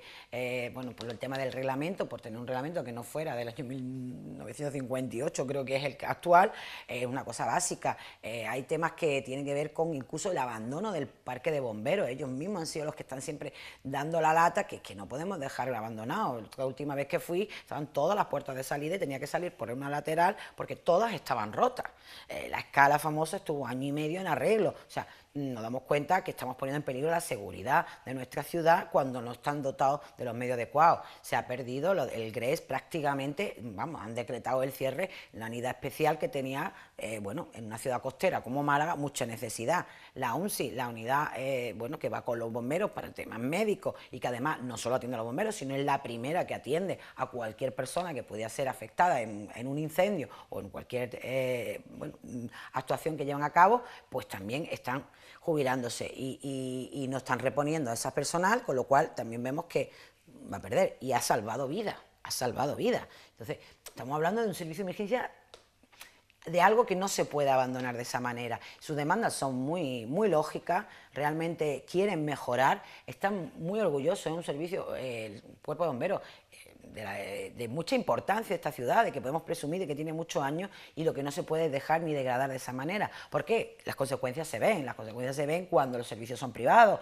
Bueno, por el tema del reglamento, por tener un reglamento que no fuera del año 1958, creo que es el actual, es una cosa básica. Hay temas que tienen que ver con incluso el abandono del parque de bomberos. Ellos mismos han sido los que están siempre dando la lata, que no podemos dejarlo abandonado. La última vez que fui, estaban todas las puertas de salida y tenía que salir por una lateral porque todas estaban rotas. La escala famosa estuvo año y medio en arreglo. O sea, nos damos cuenta que estamos poniendo en peligro la seguridad de nuestra ciudad cuando no están dotados de los medios adecuados. Se ha perdido el GRES prácticamente, vamos, han decretado el cierre, la unidad especial que tenía, bueno, en una ciudad costera como Málaga, mucha necesidad. La UNSI, la unidad, bueno, que va con los bomberos para temas médicos y que además no solo atiende a los bomberos, sino es la primera que atiende a cualquier persona que pudiera ser afectada en un incendio o en cualquier bueno, actuación que llevan a cabo, pues también están jubilándose y no están reponiendo a ese personal, con lo cual también vemos que va a perder, y ha salvado vidas, ha salvado vidas. Entonces, estamos hablando de un servicio de emergencia, de algo que no se puede abandonar de esa manera. Sus demandas son muy lógicas, realmente quieren mejorar, están muy orgullosos, es un servicio, el cuerpo de bomberos, de mucha importancia de esta ciudad, de que podemos presumir de que tiene muchos años, y lo que no se puede dejar ni degradar de esa manera, porque las consecuencias se ven cuando los servicios son privados.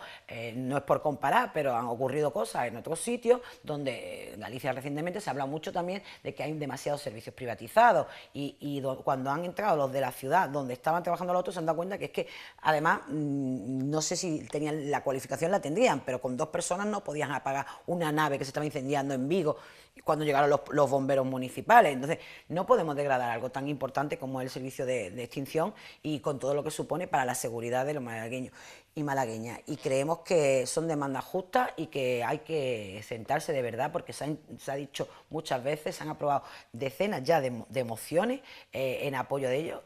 No es por comparar, pero han ocurrido cosas en otros sitios donde en Galicia recientemente se ha hablado mucho también de que hay demasiados servicios privatizados, y cuando han entrado los de la ciudad donde estaban trabajando los otros, se han dado cuenta que es que además no sé si tenían la cualificación, la tendrían, pero con 2 personas no podían apagar una nave que se estaba incendiando en Vigo cuando llegaron los bomberos municipales. Entonces, no podemos degradar algo tan importante como el servicio de extinción, y con todo lo que supone para la seguridad de los malagueños y malagueñas. Y creemos que son demandas justas y que hay que sentarse de verdad, porque se ha dicho muchas veces, se han aprobado decenas ya de mociones en apoyo de ellos,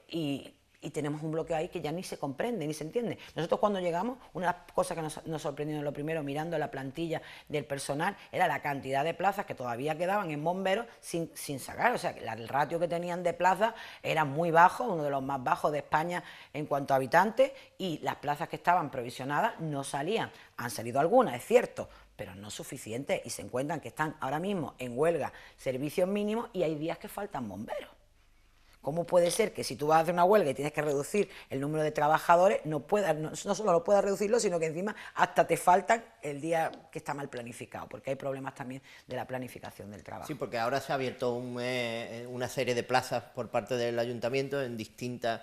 y tenemos un bloqueo ahí que ya ni se comprende, ni se entiende. Nosotros cuando llegamos, una de las cosas que nos sorprendió lo primero, mirando la plantilla del personal, era la cantidad de plazas que todavía quedaban en bomberos sin sacar. O sea, el ratio que tenían de plazas era muy bajo, uno de los más bajos de España en cuanto a habitantes, y las plazas que estaban provisionadas no salían. Han salido algunas, es cierto, pero no suficientes, y se encuentran que están ahora mismo en huelga servicios mínimos y hay días que faltan bomberos. ¿Cómo puede ser que si tú vas a hacer una huelga y tienes que reducir el número de trabajadores, no solo no puedas reducirlo, sino que encima hasta te faltan el día que está mal planificado? Porque hay problemas también de la planificación del trabajo. Sí, porque ahora se ha abierto una serie de plazas por parte del ayuntamiento en distintas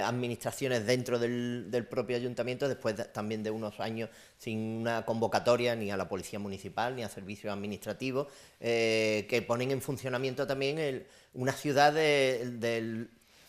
administraciones dentro del propio ayuntamiento, después también de unos años sin una convocatoria ni a la policía municipal ni a servicios administrativos, que ponen en funcionamiento también una ciudad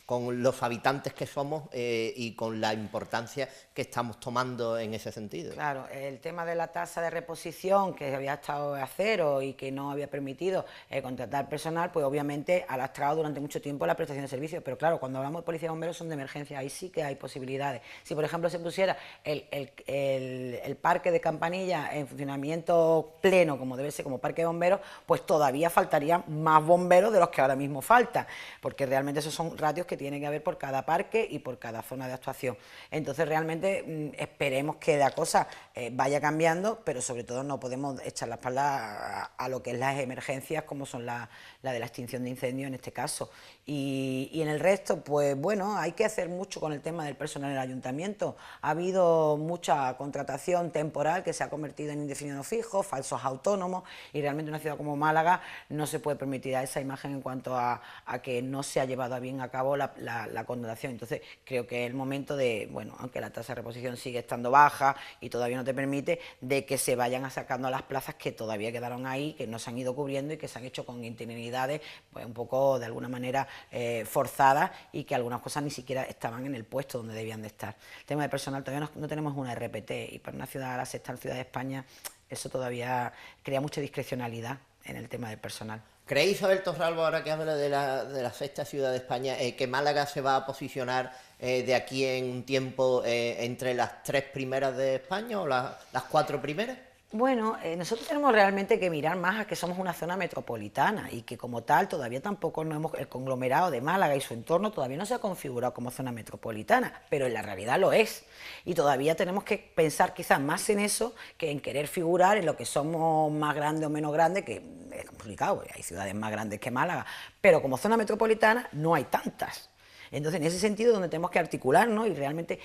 con los habitantes que somos y con la importancia que estamos tomando en ese sentido. Claro, el tema de la tasa de reposición, que había estado a cero y que no había permitido contratar personal, pues obviamente ha lastrado durante mucho tiempo la prestación de servicios. Pero claro, cuando hablamos de policía y bomberos son de emergencia, ahí sí que hay posibilidades. Si por ejemplo se pusiera el parque de Campanilla en funcionamiento pleno, como debe ser, como parque de bomberos, pues todavía faltarían más bomberos de los que ahora mismo faltan, porque realmente esos son ratios que que tiene que haber por cada parque y por cada zona de actuación. Entonces realmente esperemos que la cosa vaya cambiando, pero sobre todo no podemos echar la espalda a lo que es las emergencias, como son la de la extinción de incendios en este caso. Y en el resto, pues bueno, hay que hacer mucho con el tema del personal en el ayuntamiento. Ha habido mucha contratación temporal que se ha convertido en indefinido fijo, falsos autónomos, y realmente una ciudad como Málaga no se puede permitir a esa imagen en cuanto a que no se ha llevado bien a cabo la contratación. Entonces creo que es el momento de, bueno, aunque la tasa de reposición sigue estando baja y todavía no te permite, de que se vayan sacando a las plazas que todavía quedaron ahí, que no se han ido cubriendo y que se han hecho con interinidades, pues un poco de alguna manera forzadas, y que algunas cosas ni siquiera estaban en el puesto donde debían de estar. El tema de personal, todavía no tenemos una RPT, y para una ciudad, la sexta ciudad de España, eso todavía crea mucha discrecionalidad en el tema del personal. ¿Creéis, Isabel Torralbo, ahora que habla de la sexta ciudad de España, que Málaga se va a posicionar de aquí en un tiempo entre las 3 primeras de España o las 4 primeras? Bueno, nosotros tenemos realmente que mirar más a que somos una zona metropolitana, y que como tal todavía tampoco no hemos, el conglomerado de Málaga y su entorno todavía no se ha configurado como zona metropolitana, pero en la realidad lo es, y todavía tenemos que pensar quizás más en eso que en querer figurar en lo que somos más grandes o menos grandes, que es complicado, hay ciudades más grandes que Málaga, pero como zona metropolitana no hay tantas. Entonces, en ese sentido, donde tenemos que articularnos y realmente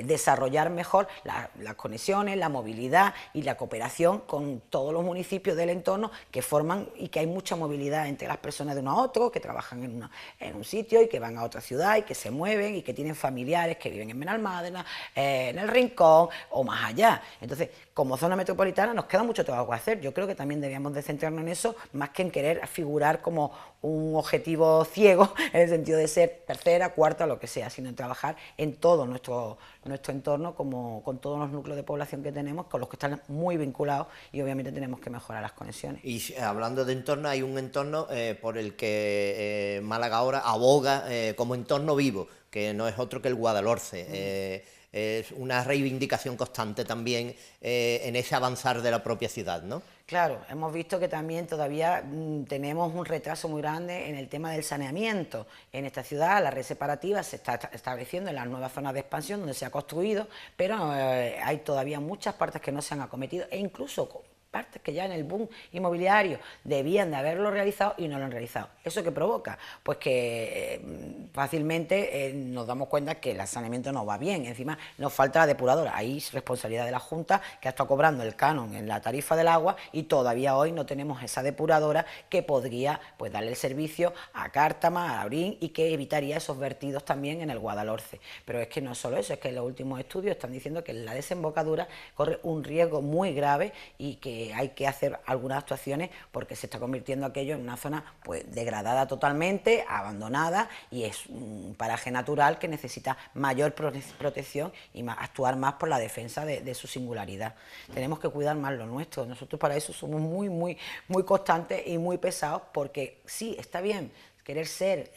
desarrollar mejor las conexiones, la movilidad y la cooperación con todos los municipios del entorno que forman, y que hay mucha movilidad entre las personas de uno a otro, que trabajan en un sitio y que van a otra ciudad y que se mueven y que tienen familiares que viven en Benalmádena, en el Rincón o más allá. Entonces, como zona metropolitana nos queda mucho trabajo que hacer. Yo creo que también debíamos de centrarnos en eso, más que en querer figurar como un objetivo ciego, en el sentido de ser tercera, cuarta, lo que sea, sino en trabajar en todo nuestro entorno, como con todos los núcleos de población que tenemos, con los que están muy vinculados, y obviamente tenemos que mejorar las conexiones. Y hablando de entorno, hay un entorno por el que Málaga ahora aboga como entorno vivo, que no es otro que el Guadalhorce. Es una reivindicación constante también en ese avanzar de la propia ciudad, ¿no? Claro, hemos visto que también todavía tenemos un retraso muy grande en el tema del saneamiento. En esta ciudad la red separativa se está estableciendo en las nuevas zonas de expansión donde se ha construido, pero hay todavía muchas partes que no se han acometido, e incluso partes que ya en el boom inmobiliario debían de haberlo realizado y no lo han realizado. ¿Eso qué provoca? Pues que fácilmente nos damos cuenta que el saneamiento no va bien, encima nos falta la depuradora. Ahí es responsabilidad de la Junta, que ha estado cobrando el canon en la tarifa del agua, y todavía hoy no tenemos esa depuradora que podría, pues, darle el servicio a Cártama, a Labrín, y que evitaría esos vertidos también en el Guadalhorce. Pero es que no solo eso, es que en los últimos estudios están diciendo que la desembocadura corre un riesgo muy grave y que hay que hacer algunas actuaciones, porque se está convirtiendo aquello en una zona, pues, degradada totalmente, abandonada, y es un paraje natural que necesita mayor protección y actuar más por la defensa de su singularidad. Tenemos que cuidar más lo nuestro. Nosotros para eso somos muy constantes y muy pesados, porque sí, está bien querer ser,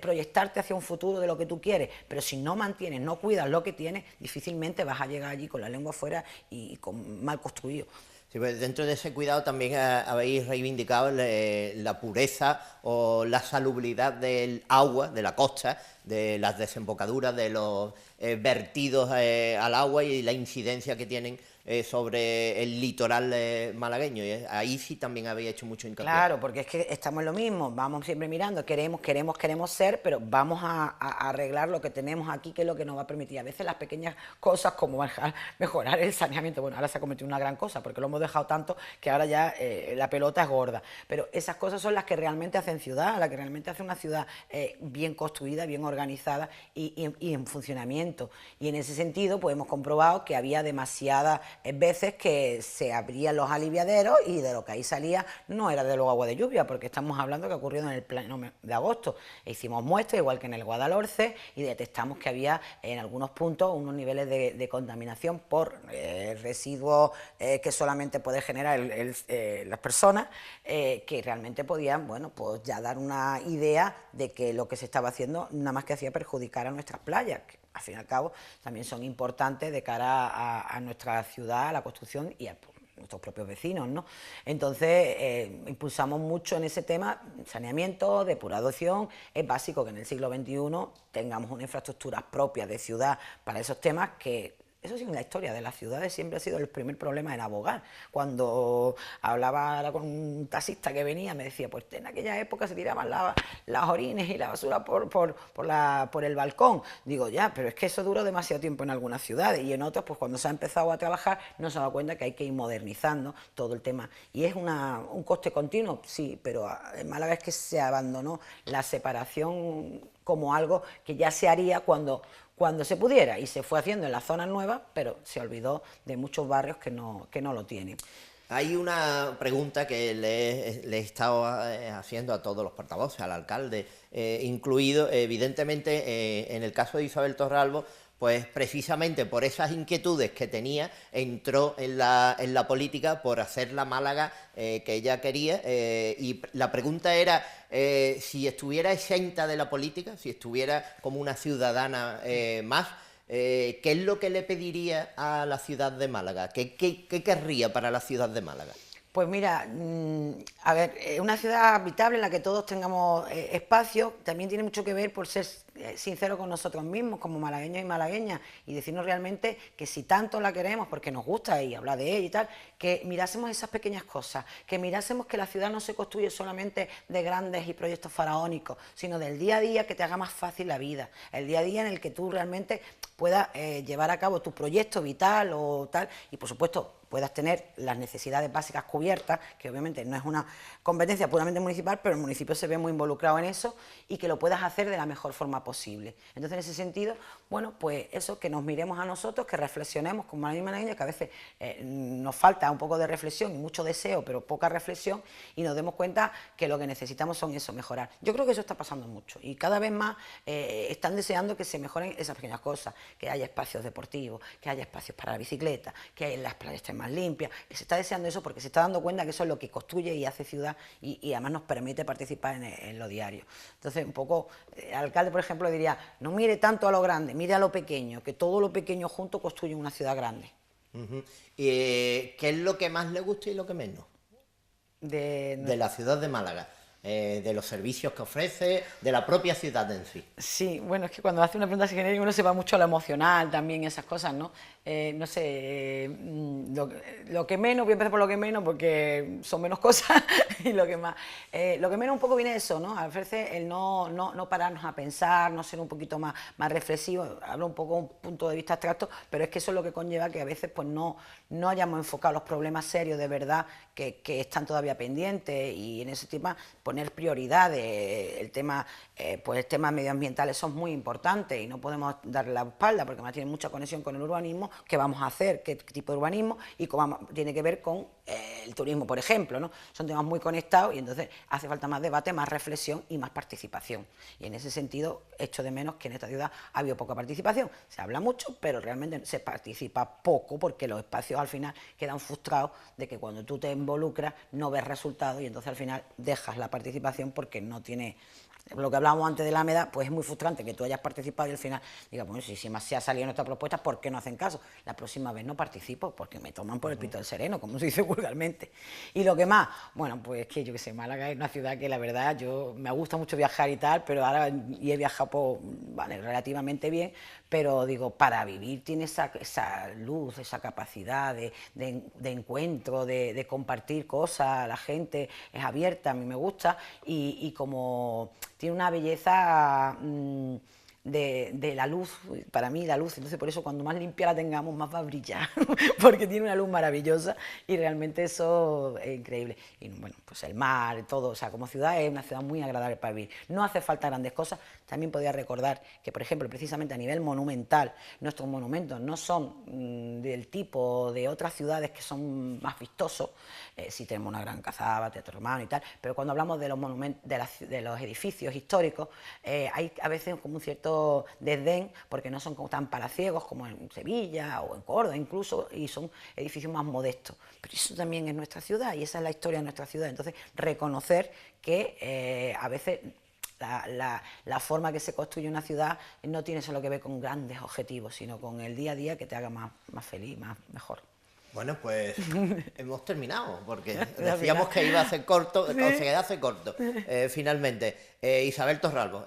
proyectarte hacia un futuro de lo que tú quieres, pero si no mantienes, no cuidas lo que tienes, difícilmente vas a llegar allí con la lengua afuera y mal construido. Sí, pues dentro de ese cuidado también habéis reivindicado la pureza o la salubridad del agua, de la costa, de las desembocaduras, de los vertidos al agua y la incidencia que tienen sobre el litoral malagueño. Y ahí sí también habéis hecho mucho hincapié. Claro, porque es que estamos en lo mismo, vamos siempre mirando, queremos ser, pero vamos a arreglar lo que tenemos aquí, que es lo que nos va a permitir. A veces las pequeñas cosas, como mejorar el saneamiento, bueno, ahora se ha convertido en una gran cosa, porque lo hemos dejado tanto que ahora ya la pelota es gorda, pero esas cosas son las que realmente hacen ciudad, las que realmente hacen una ciudad bien construida, bien organizada y en funcionamiento. Y en ese sentido, pues hemos comprobado que había demasiadas veces que se abrían los aliviaderos y de lo que ahí salía no era de luego agua de lluvia, porque estamos hablando que ha ocurrido en el pleno de agosto. E hicimos muestras, igual que en el Guadalhorce, y detectamos que había en algunos puntos unos niveles de contaminación por residuos que solamente puede generar las personas, que realmente podían, bueno, pues ya dar una idea de que lo que se estaba haciendo nada más que hacía perjudicar a nuestras playas, que al fin y al cabo también son importantes de cara a nuestra ciudad, a la construcción y nuestros propios vecinos, ¿no? Entonces, impulsamos mucho en ese tema, saneamiento, depuración. Es básico que en el siglo XXI tengamos una infraestructura propia de ciudad para esos temas que... Eso sí, en la historia de las ciudades siempre ha sido el primer problema en abogar. Cuando hablaba con un taxista que venía, me decía, pues en aquella época se tiraban las orines y la basura por el balcón. Digo, ya, pero es que eso duró demasiado tiempo en algunas ciudades, y en otras, pues cuando se ha empezado a trabajar, no se ha dado cuenta que hay que ir modernizando todo el tema. Y es un coste continuo, sí, pero en Málaga es que se abandonó la separación como algo que ya se haría cuando se pudiera, y se fue haciendo en las zonas nuevas, pero se olvidó de muchos barrios que no lo tienen. Hay una pregunta que le he estado haciendo a todos los portavoces, al alcalde incluido. Evidentemente, en el caso de Isabel Torralbo, pues precisamente por esas inquietudes que tenía, entró en la política por hacer la Málaga que ella quería, y la pregunta era si estuviera exenta de la política, si estuviera como una ciudadana más, ¿qué es lo que le pediría a la ciudad de Málaga? ¿Qué querría para la ciudad de Málaga? Pues mira, a ver, una ciudad habitable en la que todos tengamos espacio, también tiene mucho que ver por ser sinceros con nosotros mismos, como malagueños y malagueñas, y decirnos realmente que si tanto la queremos, porque nos gusta y hablar de ella y tal, que mirásemos esas pequeñas cosas, que mirásemos que la ciudad no se construye solamente de grandes y proyectos faraónicos, sino del día a día, que te haga más fácil la vida, el día a día en el que tú realmente puedas llevar a cabo tu proyecto vital o tal, y por supuesto puedas tener las necesidades básicas cubiertas, que obviamente no es una competencia puramente municipal, pero el municipio se ve muy involucrado en eso, y que lo puedas hacer de la mejor forma posible. Entonces, en ese sentido, bueno, pues eso, que nos miremos a nosotros, que reflexionemos como malagueños y malagueñas, que a veces nos falta un poco de reflexión y mucho deseo, pero poca reflexión, y nos demos cuenta que lo que necesitamos son eso, mejorar. Yo creo que eso está pasando mucho, y cada vez más están deseando que se mejoren esas pequeñas cosas, que haya espacios deportivos, que haya espacios para la bicicleta, que las playas estén más limpias, que se está deseando eso porque se está dando cuenta que eso es lo que construye y hace ciudad, y además nos permite participar en lo diario. Entonces, un poco, el alcalde, por ejemplo, diría, no mire tanto a lo grande, mire a lo pequeño, que todo lo pequeño junto construye una ciudad grande. ¿Qué es lo que más le gusta y lo que menos de la ciudad de Málaga? De los servicios que ofrece, de la propia ciudad en sí. Sí, bueno, es que cuando hace una pregunta genérica uno se va mucho a lo emocional también, esas cosas, ¿no? No sé, lo que menos, voy a empezar por lo que menos porque son menos cosas, y lo que más. Lo que menos un poco viene de eso, ¿no? A veces el no pararnos a pensar, no ser un poquito más reflexivo. Hablo un poco de un punto de vista abstracto, pero es que eso es lo que conlleva que a veces pues no hayamos enfocado los problemas serios de verdad que están todavía pendientes, y en ese tema poner prioridades. El tema medioambientales son muy importantes y no podemos darle la espalda, porque además tiene mucha conexión con el urbanismo. ¿Qué vamos a hacer? ¿Qué tipo de urbanismo? Y cómo tiene que ver con el turismo, por ejemplo, ¿no? Son temas muy conectados, y entonces hace falta más debate, más reflexión y más participación. Y en ese sentido echo de menos que en esta ciudad ha habido poca participación. Se habla mucho, pero realmente se participa poco, porque los espacios al final quedan frustrados de que cuando tú te involucras no ves resultados, y entonces al final dejas la participación porque no tiene... Lo que hablábamos antes de la AMEDA, pues es muy frustrante que tú hayas participado y al final digas, bueno, si más se ha salido nuestra propuesta, ¿por qué no hacen caso? La próxima vez no participo porque me toman por el pito del sereno, como se dice vulgarmente. Y lo que más, bueno, pues que yo que sé, Málaga es una ciudad que la verdad me gusta mucho viajar y tal, pero ahora, y he viajado relativamente bien, pero digo, para vivir tiene esa luz, esa capacidad de encuentro, de compartir cosas, la gente es abierta, a mí me gusta, y como tiene una belleza de la luz, para mí la luz, entonces por eso cuando más limpia la tengamos más va a brillar, porque tiene una luz maravillosa, y realmente eso es increíble. Y bueno, pues el mar, todo, o sea, como ciudad es una ciudad muy agradable para vivir. No hace falta grandes cosas. También podría recordar que, por ejemplo, precisamente a nivel monumental, nuestros monumentos no son del tipo de otras ciudades que son más vistosos. Sí tenemos una gran cazaba, teatro romano y tal, pero cuando hablamos de los monumentos, de los edificios históricos, hay a veces como un cierto desdén, porque no son como tan palaciegos como en Sevilla o en Córdoba incluso, y son edificios más modestos. Pero eso también es nuestra ciudad, y esa es la historia de nuestra ciudad. Entonces, reconocer que a veces la forma que se construye una ciudad no tiene solo que ver con grandes objetivos, sino con el día a día que te haga más feliz, mejor. Bueno, pues hemos terminado, porque decíamos que iba a ser corto, o se hace corto, finalmente. Isabel Torralbo,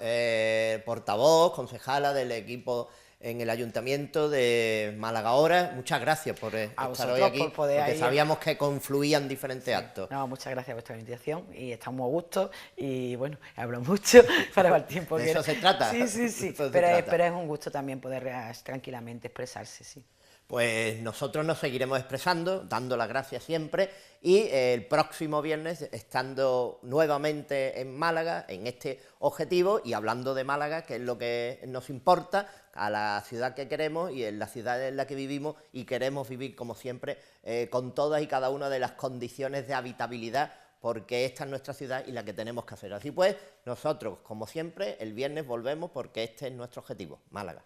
portavoz, concejala del equipo en el Ayuntamiento de Málaga ahora, muchas gracias por estar hoy aquí, porque sabíamos que confluían diferentes actos. No, muchas gracias por vuestra invitación y estamos a gusto y bueno, hablo mucho para el tiempo. De eso se trata. Sí, pero es un gusto también poder tranquilamente expresarse, sí. Pues nosotros nos seguiremos expresando, dando las gracias siempre, y el próximo viernes, estando nuevamente en Málaga, en este objetivo, y hablando de Málaga, que es lo que nos importa, a la ciudad que queremos y en la ciudad en la que vivimos, y queremos vivir, como siempre, con todas y cada una de las condiciones de habitabilidad, porque esta es nuestra ciudad y la que tenemos que hacer. Así pues, nosotros, como siempre, el viernes volvemos porque este es nuestro objetivo, Málaga.